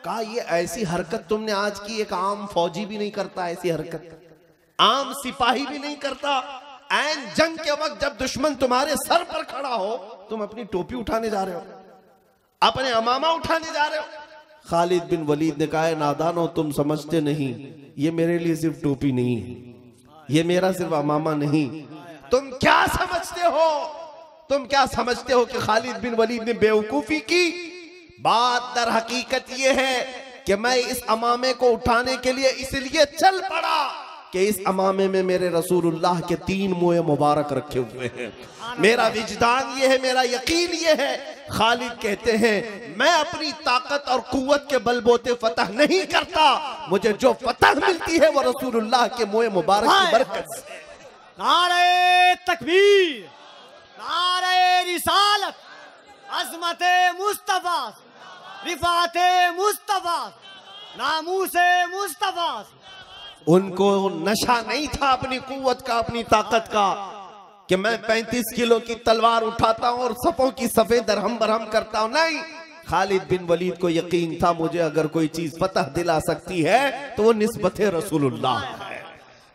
कहा ये ऐसी हरकत तुमने आज की, एक आम फौजी भी नहीं करता ऐसी हरकत, आम सिपाही भी नहीं करता। ऐन जंग के वक्त जब दुश्मन तुम्हारे सर पर खड़ा हो, तुम अपनी टोपी उठाने जा रहे हो, अपने अमामा उठाने जा रहे हो। खालिद बिन वलीद ने कहा नादानो, तुम समझते नहीं, ये मेरे लिए सिर्फ टोपी नहीं है, ये मेरा सिर्फ अमामा नहीं। तुम क्या समझते हो? तुम क्या समझते हो कि खालिद बिन वलीद ने बेवकूफी की? बात दर हकीकत ये है कि मैं इस अमामे को उठाने के लिए इसलिए चल पड़ा कि इस अमामे में मेरे रसूलुल्लाह के 3 मुँह मुबारक रखे हुए हैं। मेरा विजदान ये है, मेरा यकीन ये है। खालिद कहते हैं मैं अपनी ताकत और कुव्वत के बलबोते फतह नहीं करता, मुझे जो फतह मिलती है वो रसूलुल्लाह के मुँह मुबारक की बरकत से। नारे तकबीर, नारे रिसालत, अज़मते मुस्तफा, रिफाते मुस्तफा, नामूसे मुस्तफा। उनको नशा नहीं था अपनी कुव्वत का, अपनी ताकत का, कि मैं 35 किलो की तलवार उठाता हूं और सफों की सफे दरहम बरहम करता हूं। नहीं, खालिद बिन वलीद को यकीन था मुझे अगर कोई चीज फतह दिला सकती है तो वो निस्बत रसूलुल्लाह है।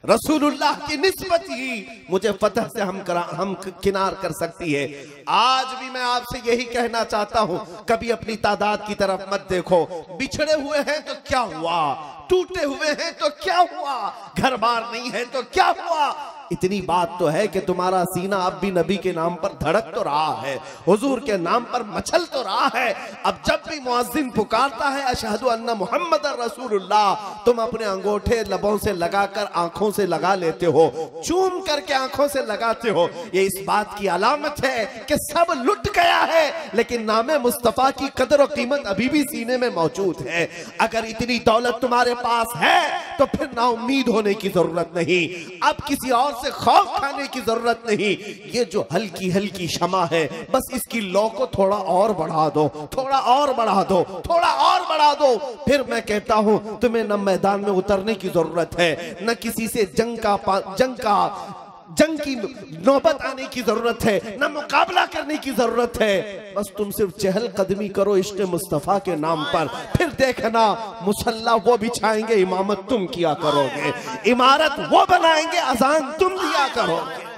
रसूलुल्लाह की निस्बत ही मुझे फतह से हम किनार कर सकती है। आज भी मैं आपसे यही कहना चाहता हूं, कभी अपनी तादाद की तरफ मत देखो। बिछड़े हुए हैं तो क्या हुआ, टूटे हुए हैं तो क्या हुआ, घर बार नहीं है तो क्या हुआ। इतनी बात तो है कि तुम्हारा सीना अब भी नबी के नाम पर धड़क तो रहा है, हुजूर के नाम पर मचल तो रहा है। अब जब भी मुअज्जिन पुकारता है अशहदु अन्ना मुहम्मदर रसूलुल्लाह, तुम अपने अंगूठे लबों से लगाकर आंखों से लगा लेते हो, चूम करके आंखों से लगाते हो। ये इस बात की अलामत है कि सब लुट गया है, लेकिन नामे मुस्तफा की कदर और कीमत अभी भी सीने में मौजूद है। अगर इतनी दौलत तुम्हारे पास है तो फिर ना उम्मीद होने की जरूरत नहीं, अब किसी और से खौफ खाने की जरूरत नहीं। ये जो हल्की हल्की शमा है, बस इसकी लौ को थोड़ा और बढ़ा दो, थोड़ा और बढ़ा दो, थोड़ा और बढ़ा दो। फिर मैं कहता हूं तुम्हें न मैदान में उतरने की जरूरत है, न किसी से जंग का जंग की नौबत आने की जरूरत है, ना मुकाबला करने की जरूरत है। बस तुम सिर्फ चहलकदमी करो इश्क़ मुस्तफ़ा के नाम पर, फिर देखना मुसल्ला वो बिछाएंगे, इमामत तुम किया करोगे, इमारत वो बनाएंगे, अजान तुम दिया करोगे।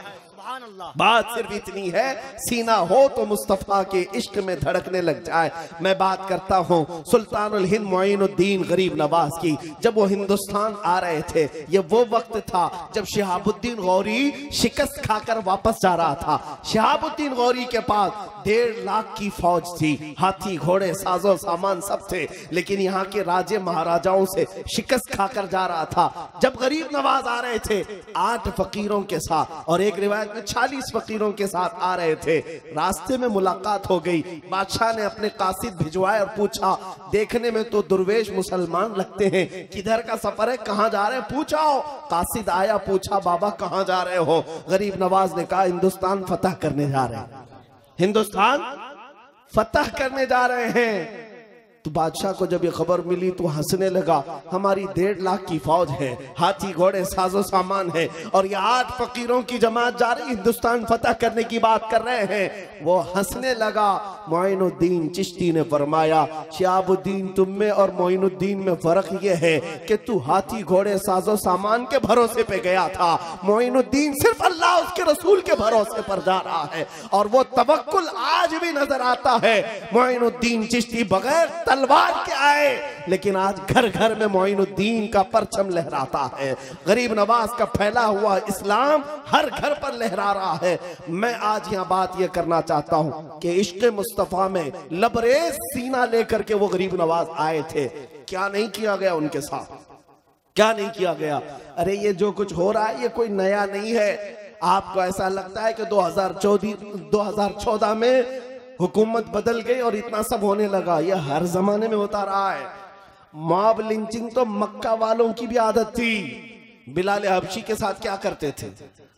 बात सिर्फ इतनी है, सीना हो तो मुस्तफा के इश्क में धड़कने लग जाए। मैं बात करता हूँ सुल्तानुल हिंद मोइनुद्दीन गरीब नवाज की। जब वो हिंदुस्तान आ रहे थे, ये वो वक्त था जब शहाबुद्दीन गौरी शिकस्त खाकर वापस जा रहा था। शहाबुद्दीन गौरी के पास 1.5 लाख की फौज थी, हाथी घोड़े साजो सामान सब थे, लेकिन यहाँ के राजे महाराजाओं से शिकस्त खाकर जा रहा था। जब गरीब नवाज आ रहे थे 8 फकीरों के साथ, और एक रिवायत में 40 फकीरों के साथ आ रहे थे। रास्ते में मुलाकात हो गई। बादशाह ने अपने कासिद भिजवाए और पूछा, देखने में तो दुर्वेश मुसलमान लगते हैं, किधर का सफर है, कहां जा रहे हैं, पूछाओ। कासिद आया, पूछा, बाबा कहां जा रहे हो? गरीब नवाज ने कहा, हिंदुस्तान फतह करने जा रहे हैं, हिंदुस्तान फतह करने जा रहे हैं। तो बादशाह को जब ये खबर मिली तो हंसने लगा, हमारी 1.5 लाख की फौज है, हाथी घोड़े साजो सामान है, और ये 8 फकीरों की जमात जा रही हिंदुस्तान फतह करने की बात कर रहे हैं। वो हंसने लगा। मोइनुद्दीन चिश्ती ने फरमाया, शिहाबुद्दीन तुम में और मोइनुद्दीन में फर्क ये है कि तू हाथी घोड़े साजो सामान के भरोसे पे गया था, मोइनुद्दीन सिर्फ अल्लाह उसके रसूल के भरोसे पर जा रहा है, और वो तवक्कुल आज भी नजर आता है। मोइनुद्दीन चिश्ती बगैर तलवार के आए, लेकिन आज घर घर में मोइनुद्दीन का परचम लहराता है। गरीब नवाज का फैला हुआ इस्लाम हर घर पर लहरा रहा है। मैं आज यहाँ बात यह करना चाहता हूँ कि इश्क़ मुस्तफ़ा में लबरेज सीना लेकर के वो गरीब नवाज आए थे। क्या नहीं किया गया उनके साथ, क्या नहीं किया गया? अरे ये जो कुछ हो रहा है ये कोई नया नहीं है। आपको ऐसा लगता है कि 2014 में हुकूमत बदल गई और इतना सब होने लगा? यह हर जमाने में होता रहा है। मॉब लिंचिंग तो मक्का वालों की भी आदत थी। बिलाल हबशी के साथ क्या करते थे,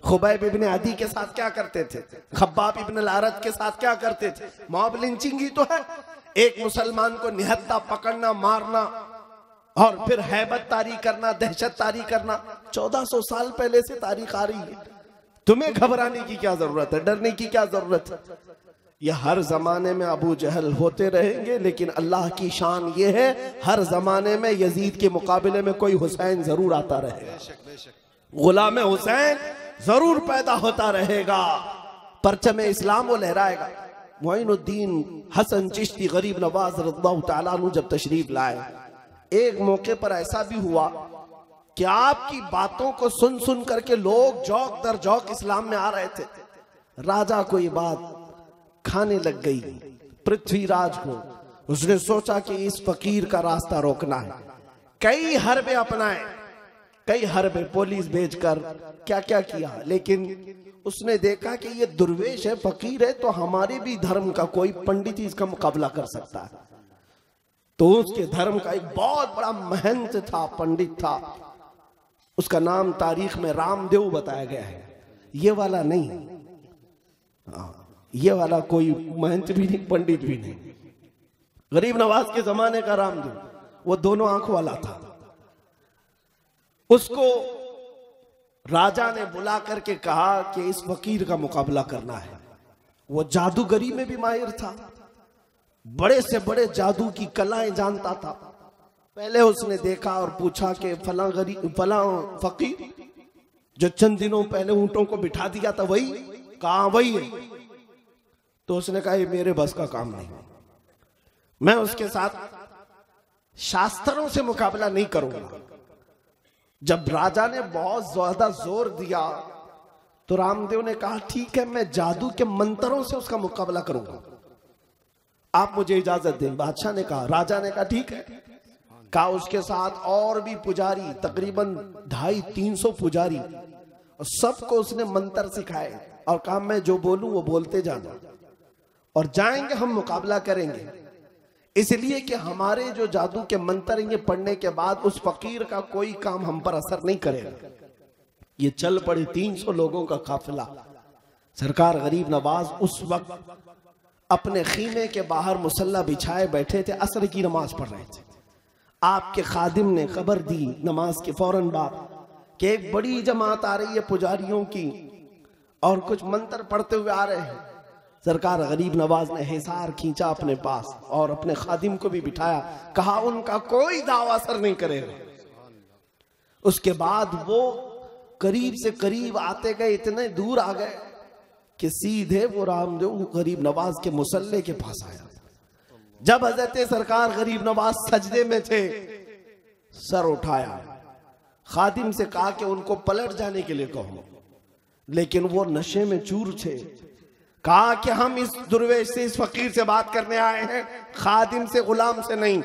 खुबैब इब्न अदी के साथ क्या करते थे, खब्बाब इब्न लारत के साथ क्या करते थे? मॉब लिंचिंग ही तो है। एक मुसलमान को निहत्था पकड़ना, मारना, और फिर हैबत तारी करना, दहशत तारी करना। 1400 साल पहले से तारीख आ रही है। तुम्हें घबराने की क्या जरूरत है, डरने की क्या जरूरत है? यह हर जमाने में अबू जहल होते रहेंगे, लेकिन अल्लाह की शान ये है, हर जमाने में यजीद के मुकाबले में कोई हुसैन जरूर आता रहेगा, गुलाम हुसैन जरूर पैदा होता रहेगा, परचम इस्लाम वो लहराएगा। मोइनुद्दीन हसन चिश्ती गरीब नवाज रज़ियल्लाहु तआला अन्हु जब तशरीफ लाए, एक मौके पर ऐसा भी हुआ कि आपकी बातों को सुन सुन करके लोग जौक दर जौक इस्लाम में आ रहे थे। राजा को ये बात खाने लग गई, पृथ्वीराज को। उसने सोचा कि इस फकीर का रास्ता रोकना है। कई हरबे अपनाए, कई हरबे, पुलिस भेजकर क्या क्या किया, लेकिन उसने देखा कि ये दुर्वेश है, फकीर है, तो हमारे भी धर्म का कोई पंडित ही इसका मुकाबला कर सकता है। तो उसके धर्म का एक बहुत बड़ा महंत था, पंडित था, उसका नाम तारीख में रामदेव बताया गया है। ये वाला नहीं, ये वाला कोई महंत भी नहीं, पंडित भी नहीं, गरीब नवाज के जमाने का रामदेव, वो दोनों आंख वाला था। उसको राजा ने बुला करके कहा कि इस फकीर का मुकाबला करना है। वो जादूगरी में भी माहिर था, बड़े से बड़े जादू की कलाएं जानता था। पहले उसने देखा और पूछा कि फला फकीर जो चंद दिनों पहले ऊंटों को बिठा दिया था वही? कहा वही है। तो उसने कहा ये मेरे बस का काम नहीं, मैं उसके साथ शास्त्रों से मुकाबला नहीं करूंगा। जब राजा ने बहुत ज्यादा जोर दिया तो रामदेव ने कहा ठीक है, मैं जादू के मंत्रों से उसका मुकाबला करूंगा, आप मुझे इजाजत दें। बादशाह ने कहा, राजा ने कहा ठीक है। कहा उसके साथ और भी पुजारी, तकरीबन 250-300 पुजारी, और सबको उसने मंत्र सिखाए और कहा मैं जो बोलूं वो बोलते जाना, और जाएंगे हम मुकाबला करेंगे। इसलिए कि हमारे जो जादू के मंत्र ये पढ़ने के बाद उस फकीर का कोई काम हम पर असर नहीं करेगा। ये चल पड़े 300 लोगों का काफिला। सरकार गरीब नवाज उस वक्त अपने खीमे के बाहर मुसल्ला बिछाए बैठे थे, असर की नमाज पढ़ रहे थे। आपके खादिम ने खबर दी नमाज के फौरन बाद कि एक बड़ी जमात आ रही है पुजारियों की, और कुछ मंत्र पढ़ते हुए आ रहे हैं। सरकार गरीब नवाज ने हिसार खींचा अपने पास और अपने खादिम को भी बिठाया, कहा उनका कोई दावा असर नहीं करेगा। उसके बाद वो करीब से करीब आते गए, इतने दूर आ गए कि सीधे वो रामदेव गरीब नवाज के मुसल्ले के पास आया। जब हजरत सरकार गरीब नवाज सजदे में थे, सर उठाया, खादिम से कहा कि उनको पलट जाने के लिए कहो, लेकिन वो नशे में चूर थे। कहा कि हम इस दुर्वेश से, इस फकीर से बात करने आए हैं, खादिम से, गुलाम से नहीं।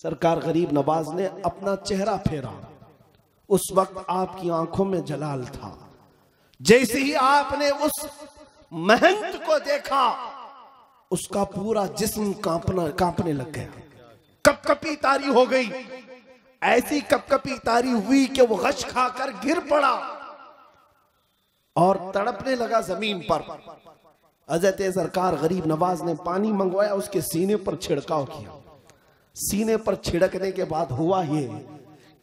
सरकार गरीब नवाज ने अपना चेहरा फेरा। उस वक्त आपकी आंखों में जलाल था। जैसे ही आपने उस महंत को देखा, उसका पूरा जिस्म कांपने लग गया, कपकपी तारी हो गई। ऐसी कपकपी तारी हुई कि वो गश खाकर गिर पड़ा और तड़पने लगा जमीन पर। हजरत सरकार गरीब नवाज ने पानी मंगवाया, उसके सीने पर छिड़काव किया। सीने पर छिड़कने के बाद हुआ ये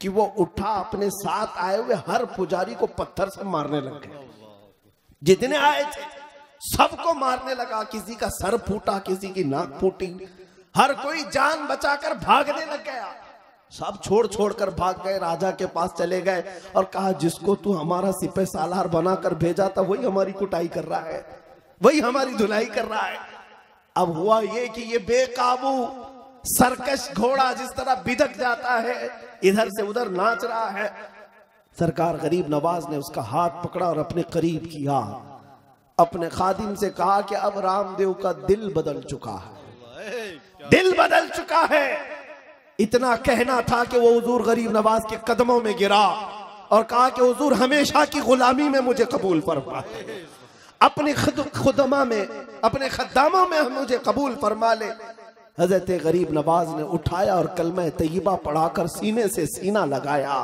कि वो उठा, अपने साथ आए हुए हर पुजारी को पत्थर से मारने लग गया। जितने आए थे सबको मारने लगा। किसी का सर फूटा, किसी की नाक फूटी, हर कोई जान बचाकर भागने लग गया। सब छोड़ कर भाग गए, राजा के पास चले गए और कहा जिसको तू हमारा सिपह सालार बनाकर भेजा था वही हमारी कुटाई कर रहा है, वही हमारी धुलाई कर रहा है। अब हुआ ये कि ये बेकाबू सरकश घोड़ा जिस तरह बिदक जाता है, इधर से उधर नाच रहा है। सरकार गरीब नवाज ने उसका हाथ पकड़ा और अपने करीब किया। अपने खादिम से कहा कि अब रामदेव का दिल बदल चुका है, दिल बदल चुका है। इतना कहना था कि वो हुजूर गरीब नवाज के कदमों में गिरा और कहा कि हुजूर हमेशा की गुलामी में मुझे कबूल फरमा, अपने खुदमा में, अपने खद्दामों में मुझे कबूल फरमा ले। हजरत गरीब नवाज ने उठाया और कलमा तैयबा पढ़ाकर सीने से सीना लगाया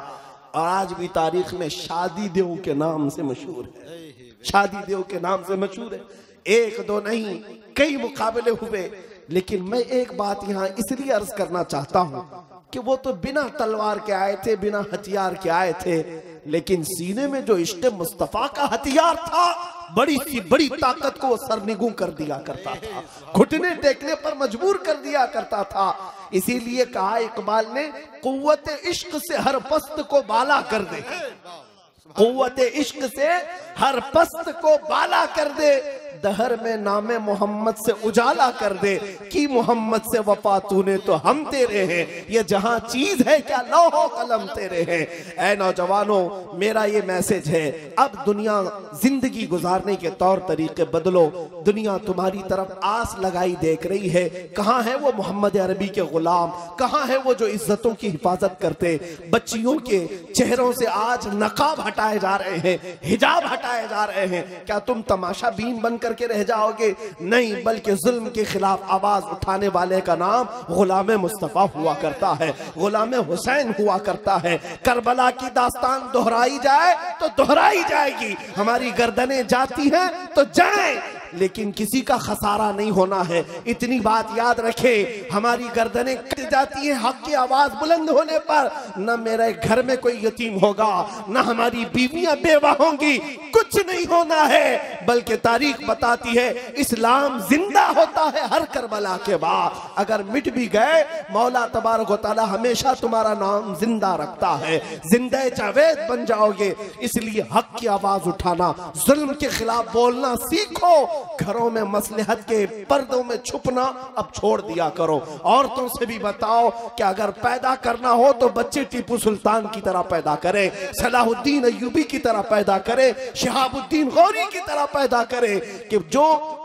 और आज भी तारीख में शादी देव के नाम से मशहूर है, शादी देव के नाम से मशहूर है। एक दो नहीं, कई मुकाबले हुए। लेकिन मैं एक बात यहाँ इसलिए अर्ज करना चाहता हूँ कि वो तो बिना तलवार के आए थे, बिना हथियार के आए थे, लेकिन सीने में जो इश्क़ मुस्तफा का हथियार था, बड़ी सी बड़ी ताकत को सरनिगू कर दिया करता था, घुटने टेकने पर मजबूर कर दिया करता था। इसीलिए कहा इकबाल ने, कुव्वत इश्क से हर पस्त को बाला कर दे, कुव्वत इश्क से हर पस्त को बाला कर दे, दहर में नामे मोहम्मद से उजाला कर दे, कि मोहम्मद से वफा तूने तो हम तेरे हैं, ये जहां चीज है क्या लौहो कलम तेरे हैं। ऐ नौजवानों, मेरा ये मैसेज है, अब दुनिया जिंदगी गुजारने के तौर तरीके बदलो। दुनिया तुम्हारी तरफ आस लगाई देख रही है। कहाँ है वो मोहम्मद अरबी के गुलाम, कहाँ है वो जो इज्जतों की हिफाजत करते। बच्चियों के चेहरों से आज नकाब हटाए जा रहे हैं, हिजाब हटाए जा रहे हैं। क्या तुम तमाशा बीन बनकर के रह जाओगे? नहीं, बल्कि जुल्म के खिलाफ आवाज उठाने वाले का नाम गुलाम मुस्तफा हुआ करता है, गुलाम हुसैन हुआ करता है। करबला की दास्तान दोहराई जाए तो दोहराई जाएगी, हमारी गर्दनें जाती हैं तो जाएं, लेकिन किसी का खसारा नहीं होना है। इतनी बात याद रखे, हमारी गर्दनें कट जाती हैं हक की आवाज बुलंद होने पर। न मेरे घर में कोई यतीम होगा, न हमारी बीवियां बेवा होंगी, कुछ नहीं होना है। बल्कि तारीख बताती है इस्लाम जिंदा होता है हर करबला के बाद। अगर मिट भी गए, मौला तबारक व तआला हमेशा तुम्हारा नाम जिंदा रखता है, जिंदा जावेद बन जाओगे। इसलिए हक की आवाज उठाना, जुल्म के खिलाफ बोलना सीखो। घरों में मसलहत के पर्दों में छुपना अब छोड़ दिया करो। औरतों से भी बताओ कि अगर पैदा करना हो तो बच्चे टीपू सुल्तान की तरह पैदा करें, सलाहुद्दीन अय्यूबी की तरह पैदा करें, शहाबुद्दीन गौरी की तरह पैदा करें, कि जो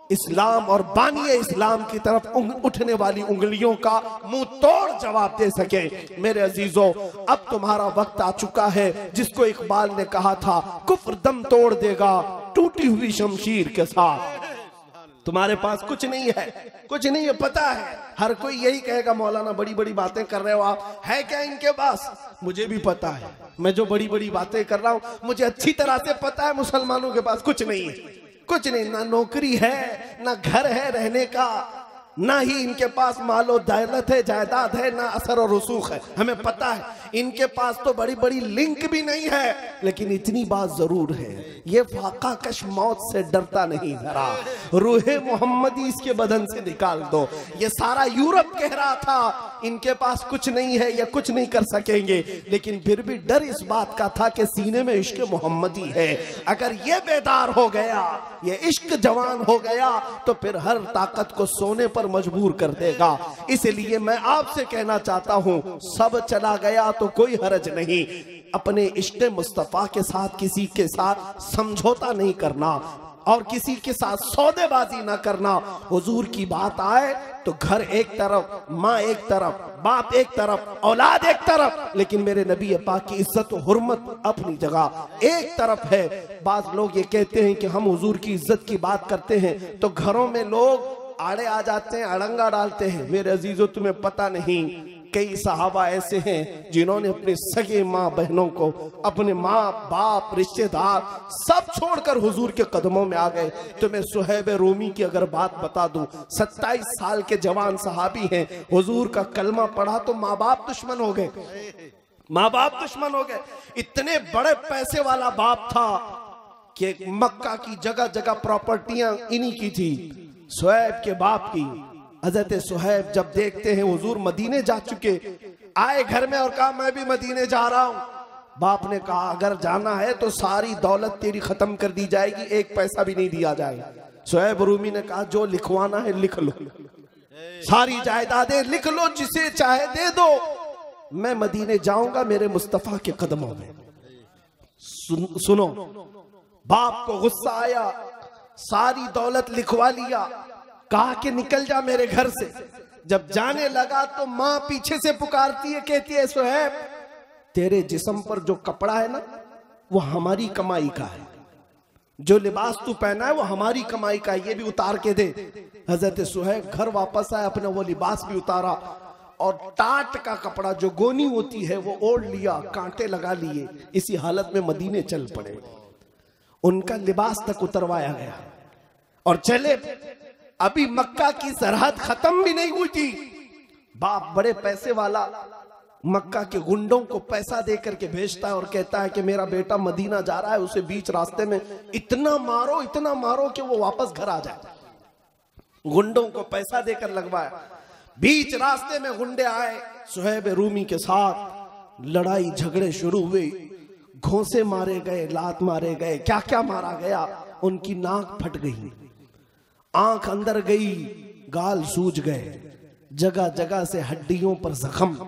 इस्लाम और बानिए इस्लाम की तरफ उठने वाली उंगलियों का मुंह तोड़ जवाब दे सके। मेरे अजीजों, अब तुम्हारा वक्त आ चुका है जिसको इकबाल ने कहा था, कुफ्र दम तोड़ देगा टूटी हुई शमशीर के साथ। तुम्हारे पास कुछ नहीं है, कुछ नहीं है, पता है। हर कोई यही कहेगा मौलाना बड़ी बड़ी बातें कर रहे हो आप, है क्या इनके पास? मुझे भी पता है, मैं जो बड़ी बड़ी बातें कर रहा हूं मुझे अच्छी तरह से पता है, मुसलमानों के पास कुछ नहीं है, कुछ नहीं, ना नौकरी है, ना घर है रहने का, ना ही इनके पास मालो दौलत है, जायदाद है, ना असर और रसूख है। हमें पता है इनके पास तो बड़ी बड़ी लिंक भी नहीं है, लेकिन इतनी बात जरूर है, ये फाका कश मौत से डरता नहीं जरा। रूहे मोहम्मदी इसके बदन से निकाल दो। ये सारा यूरोप कह रहा था इनके पास कुछ नहीं है, ये कुछ नहीं कर सकेंगे, लेकिन फिर भी डर इस बात का था कि सीने में इश्क मोहम्मदी है। अगर ये बेदार हो गया, ये इश्क जवान हो गया, तो फिर हर ताकत को सोने पर मजबूर कर देगा। इसलिए मैं आपसे कहना चाहता हूं, सब चला गया तो कोई हरज नहीं। अपने इश्क मुस्तफा के साथ किसी के साथ समझौता नहीं करना और किसी के साथ सौदेबाजी ना करना। हुजूर की बात आए तो घर एक तरफ, माँ एक तरफ, बाप एक तरफ, औलाद एक तरफ, लेकिन मेरे नबी पाक की इज्जत और हुर्मत अपनी जगह एक तरफ है। बात लोग ये कहते हैं कि हम हुजूर की इज्जत की बात करते हैं तो घरों में लोग आड़े आ जाते हैं, अड़ंगा डालते हैं। मेरे अजीजों, तुम्हें पता नहीं, कई सहाबा ऐसे हैं जिन्होंने अपने सगे माँ बहनों को, अपने माँ बाप रिश्तेदार सब छोड़कर हुजूर के कदमों में आ गए। तो मैं सुहैब रूमी की अगर बात बता दूं, 27 साल के जवान सहाबी हैं, हुजूर का कलमा पढ़ा तो माँ बाप दुश्मन हो गए, माँ बाप दुश्मन हो गए। इतने बड़े पैसे वाला बाप था कि मक्का की जगह जगह प्रॉपर्टियां इन्हीं की थी, सुहैब के बाप की। हजरत सुहैब जब देखते हैं हुजूर मदीने जा चुके, आए घर में और कहा मैं भी मदीने जा रहा हूं। बाप ने कहा अगर जाना है तो सारी दौलत तेरी खत्म कर दी जाएगी, एक पैसा भी नहीं दिया जाएगा। सुहैब रूमी ने कहा जो लिखवाना है लिख लो, सारी जायदादें लिख लो, जिसे चाहे दे दो, मैं मदीने जाऊंगा मेरे मुस्तफा के कदमों में। सुनो, बाप को गुस्सा आया, सारी दौलत लिखवा लिया, कहा कि निकल जा मेरे घर से। जब जाने लगा तो मां पीछे से पुकारती है, कहती है सुहैब तेरे जिस्म पर जो कपड़ा है ना वो हमारी कमाई का है, जो लिबास तू पहना है वो हमारी कमाई का है, ये भी उतार के दे। हजरत सुहैब घर वापस आए, अपना वो लिबास भी उतारा और टाट का कपड़ा जो गोनी होती है वो ओढ़ लिया, कांटे लगा लिए, इसी हालत में मदीने चल पड़े। उनका लिबास तक उतरवाया गया और चले। अभी मक्का की सरहद खत्म भी नहीं हुई थी, बाप बड़े पैसे वाला मक्का के गुंडों को पैसा दे करके भेजता है और कहता है कि मेरा बेटा मदीना जा रहा है, उसे बीच रास्ते में इतना मारो कि वो वापस घर आ जाए। गुंडों को पैसा देकर लगवाया। बीच रास्ते में गुंडे आए, सुहैब रूमी के साथ लड़ाई झगड़े शुरू हुए, घोंसे मारे गए, लात मारे गए, क्या क्या मारा गया। उनकी नाक फट गई, आंख अंदर गई, गाल सूज गए, जगह जगह से हड्डियों पर जख्म।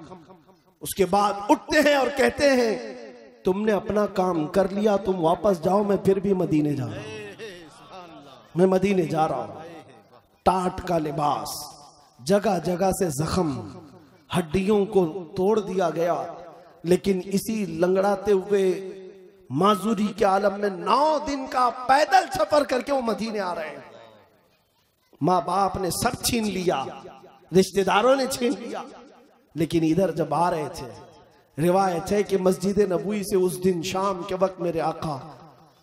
उसके बाद उठते हैं और कहते हैं तुमने अपना काम कर लिया, तुम वापस जाओ, मैं फिर भी मदीने जा रहा हूं, मैं मदीने जा रहा हूं। टाट का लिबास, जगह जगह से जख्म, हड्डियों को तोड़ दिया गया। लेकिन इसी लंगड़ाते हुए माजूरी के आलम में 9 दिन का पैदल सफर करके वो मदीने आ रहे हैं। माँ बाप ने सब छीन लिया, रिश्तेदारों ने छीन लिया, लेकिन इधर जब आ रहे थे, रिवायत है कि मस्जिद नबवी से उस दिन शाम के वक्त मेरे आका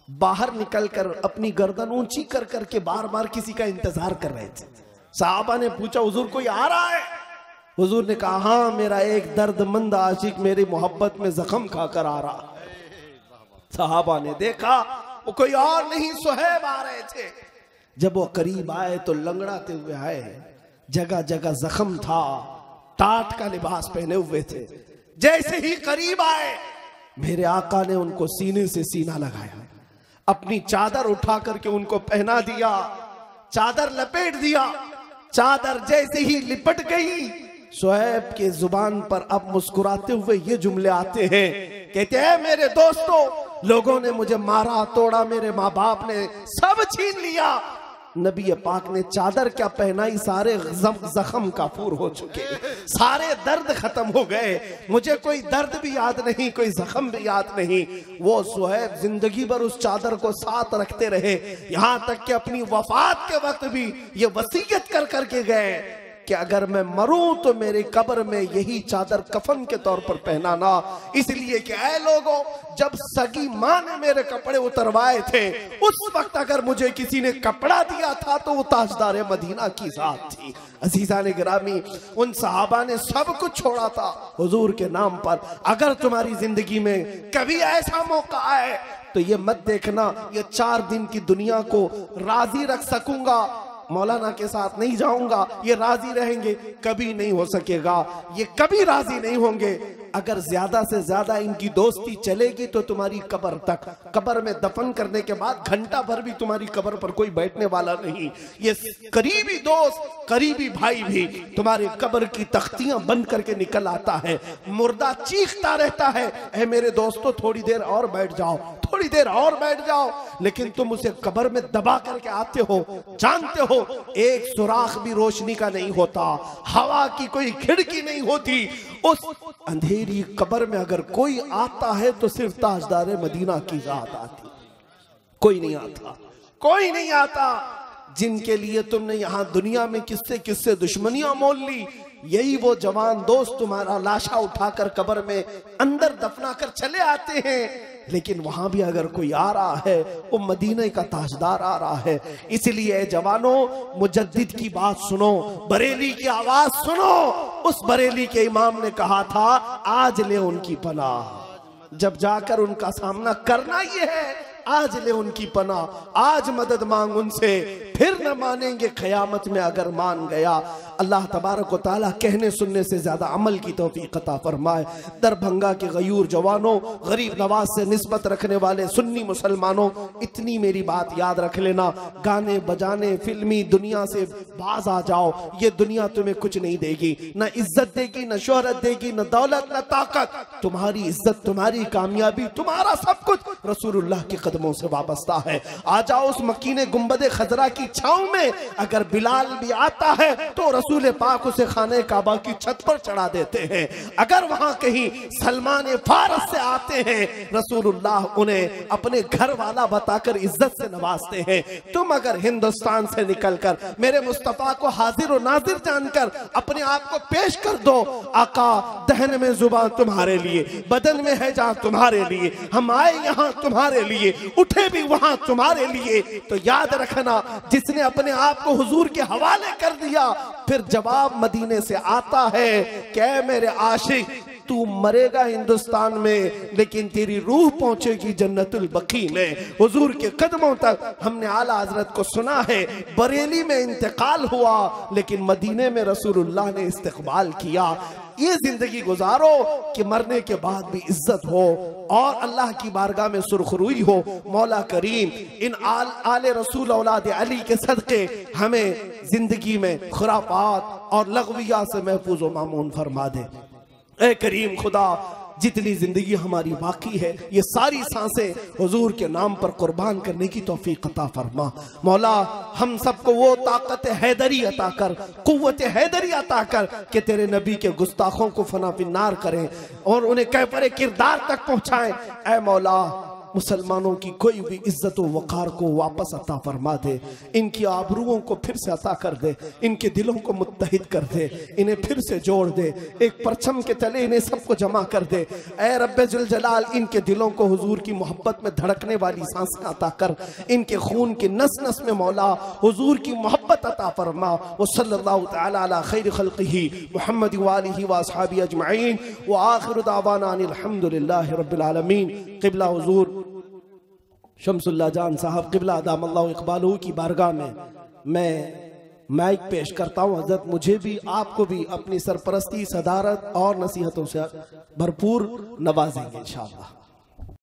बाहर निकलकर अपनी गर्दन ऊंची कर करके बार बार किसी का इंतजार कर रहे थे। साहबा ने पूछा हुजूर कोई आ रहा है? हुजूर ने कहा हाँ, मेरा एक दर्दमंद आशिक मेरी मोहब्बत में जख्म खाकर आ रहा। साहबा ने देखा वो कोई और नहीं, सुहैब आ रहे थे। जब वो करीब आए तो लंगड़ाते हुए आए, जगह जगह जख्म था, टाट का लिबास पहने हुए थे। जैसे ही करीब आए मेरे आका ने उनको सीने से सीना लगाया, अपनी चादर उठा करके उनको पहना दिया, चादर लपेट दिया। चादर जैसे ही लिपट गई, सुहैब के जुबान पर अब मुस्कुराते हुए ये जुमले आते हैं, कहते हैं मेरे दोस्तों, लोगों ने मुझे मारा तोड़ा, मेरे माँ बाप ने सब छीन लिया, नबी पाक ने चादर क्या पहनाई, सारे जख्म काफूर हो चुके, सारे दर्द खत्म हो गए, मुझे कोई दर्द भी याद नहीं, कोई जख्म भी याद नहीं। वो सुहैब जिंदगी भर उस चादर को साथ रखते रहे, यहां तक कि अपनी वफात के वक्त भी ये वसीयत कर करके गए कि अगर मैं मरूं तो मेरे कब्र में यही चादर कफन के तौर पर पहनाना, इसलिए कि ऐ लोगों, जब सगी माँ ने मेरे कपड़े उतरवाए थे उस वक्त अगर मुझे किसी ने कपड़ा दिया था तो वो ताजदार मदीना की जात थी। अजीजा ने गिरामी, उन सहाबा ने सब कुछ छोड़ा था हुजूर के नाम पर। अगर तुम्हारी जिंदगी में कभी ऐसा मौका आए तो ये मत देखना ये 4 दिन की दुनिया को राजी रख सकूंगा, मौलाना के साथ नहीं जाऊंगा, ये राजी रहेंगे, कभी नहीं हो सकेगा, ये कभी राजी नहीं होंगे। अगर ज्यादा से ज्यादा इनकी दोस्ती चलेगी तो तुम्हारी कब्र तक, कब्र में दफन करने के बाद घंटा भर भी तुम्हारी कब्र पर कोई बैठने वाला नहीं। ये करीबी दोस्त, करीबी भाई भी तुम्हारे कब्र की तख्तियां बंद करके निकल आता है, मुर्दा चीखता रहता है, ऐ मेरे दोस्तों थोड़ी देर और बैठ जाओ, थोड़ी देर और बैठ जाओ, लेकिन तुम उसे कब्र में दबा करके आते हो। जानते हो एक सुराख भी रोशनी का नहीं होता, हवा की कोई खिड़की नहीं होती। उस अंधेरी कब्र में अगर कोई आता है तो सिर्फ ताजदार मदीना की जात आती, कोई नहीं आता, कोई नहीं आता। जिनके लिए तुमने यहां दुनिया में किससे किससे दुश्मनियां मोल ली, यही वो जवान दोस्त तुम्हारा लाशा उठाकर कब्र में अंदर दफना कर चले आते हैं। लेकिन वहां भी अगर कोई आ रहा है वो मदीने का ताजदार आ रहा है। इसलिए जवानों, मुजद्दिद की बात सुनो, बरेली की आवाज सुनो। उस बरेली के इमाम ने कहा था आज ले उनकी पनाह, जब जाकर उनका सामना करना ये है, आज ले उनकी पनाह, आज मदद मांग उनसे, फिर न मानेंगे क़यामत में अगर मान गया। अल्लाह तबारक व तआला कहने सुनने से ज्यादा अमल की तौफीक अता फरमाए। दरभंगा के गयूर जवानों, गरीब नवाज से निस्बत रखने वाले सुन्नी मुसलमानों, इतनी मेरी बात याद रख लेना, गाने बजाने फिल्मी दुनिया से बाज आ जाओ। ये दुनिया तुम्हें कुछ नहीं देगी, न इज्जत देगी, न शोहरत देगी, न दौलत, न ताकत। तुम्हारी इज्जत, तुम्हारी कामयाबी, तुम्हारा सब कुछ रसूलुल्लाह के कदमों से वाबस्ता है। आ जाओ उस मकीने गुंबदे खजरा की छांव में, अगर बिलाल भी आता है तो रसूल पाक उसे खाने काबा की छत पर चढ़ा देते हैं। अगर वहां कहीं सलमान फारस से आते हैं, रसूलुल्लाह उन्हें अपने घर वाला बताकर इज्जत से नवाजते हैं। तुम अगर हिंदुस्तान से निकलकर मेरे मुस्तफा को हाजिर और नाजिर जानकर अपने आप को पेश कर दो, आका दहन में जुबान तुम्हारे लिए, बदन में है जान तुम्हारे लिए, हम आए यहाँ तुम्हारे लिए, उठे भी वहां तुम्हारे लिए, तो याद रखना जिसने अपने आप को हुजूर के हवाले कर दिया, फिर जवाब मदीने से आता है कि मेरे आशिक, तू मरेगा हिंदुस्तान में लेकिन तेरी रूह पहुंचेगी जन्नतुल बकी में, हुजूर के कदमों तक। हमने आला हजरत को सुना है, बरेली में इंतकाल हुआ लेकिन मदीने में रसूलुल्लाह ने इस्तकबाल किया। ये जिंदगी गुजारो कि मरने के बाद भी इज्जत हो और अल्लाह की बारगाह में सुरखरुई हो। मौला करीम इन आले रसूल औलाद अली के सदके हमें जिंदगी में खुराफात और लगविया से महफूज व मामून फरमा दे। ऐ करीम खुदा, जितनी जिंदगी हमारी बाकी है ये सारी सांसें हुजूर के नाम पर कुर्बान करने की तौफीक अता फरमा। मौला हम सबको वो ताकत हैदरी अता कर, कुव्वत हैदरी अता कर कि तेरे नबी के गुस्ताखों को फना फिन्नार करें और उन्हें कैफरे किरदार तक पहुंचाएं। ऐ मौला मुसलमानों की कोई भी इज्जत व वक़ार को वापस अता फरमा दे, इनकी आबरूओं को फिर से अता कर दे, इनके दिलों को मुत्तहिद कर दे, इन्हें फिर से जोड़ दे, एक परचम के तले इन्हें सबको जमा कर दे। ऐ रब्बे जुल जलाल, इनके दिलों को हुजूर की मोहब्बत में धड़कने वाली सांसें अता कर, इनके खून की नस नस में मौला हुजूर की मोहब्बत अता फरमा। व सल्लल्लाहु तआला अला खैर खल्क़िही मुहम्मद व आलिही व अस्हाबिही अजमईन व आखिरु दावाना अनिल हम्दुलिल्लाहि रब्बिल आलमीन। क़िबला हुजूर शम्सुल्लाह जान साहब क़िबला अदामल्लाहु इक़बालहू की बारगाह में मैं माइक पेश करता हूँ। हज़रत मुझे भी आपको भी अपनी सरपरस्ती, सदारत और नसीहतों से भरपूर नवाजेंगे इंशाअल्लाह।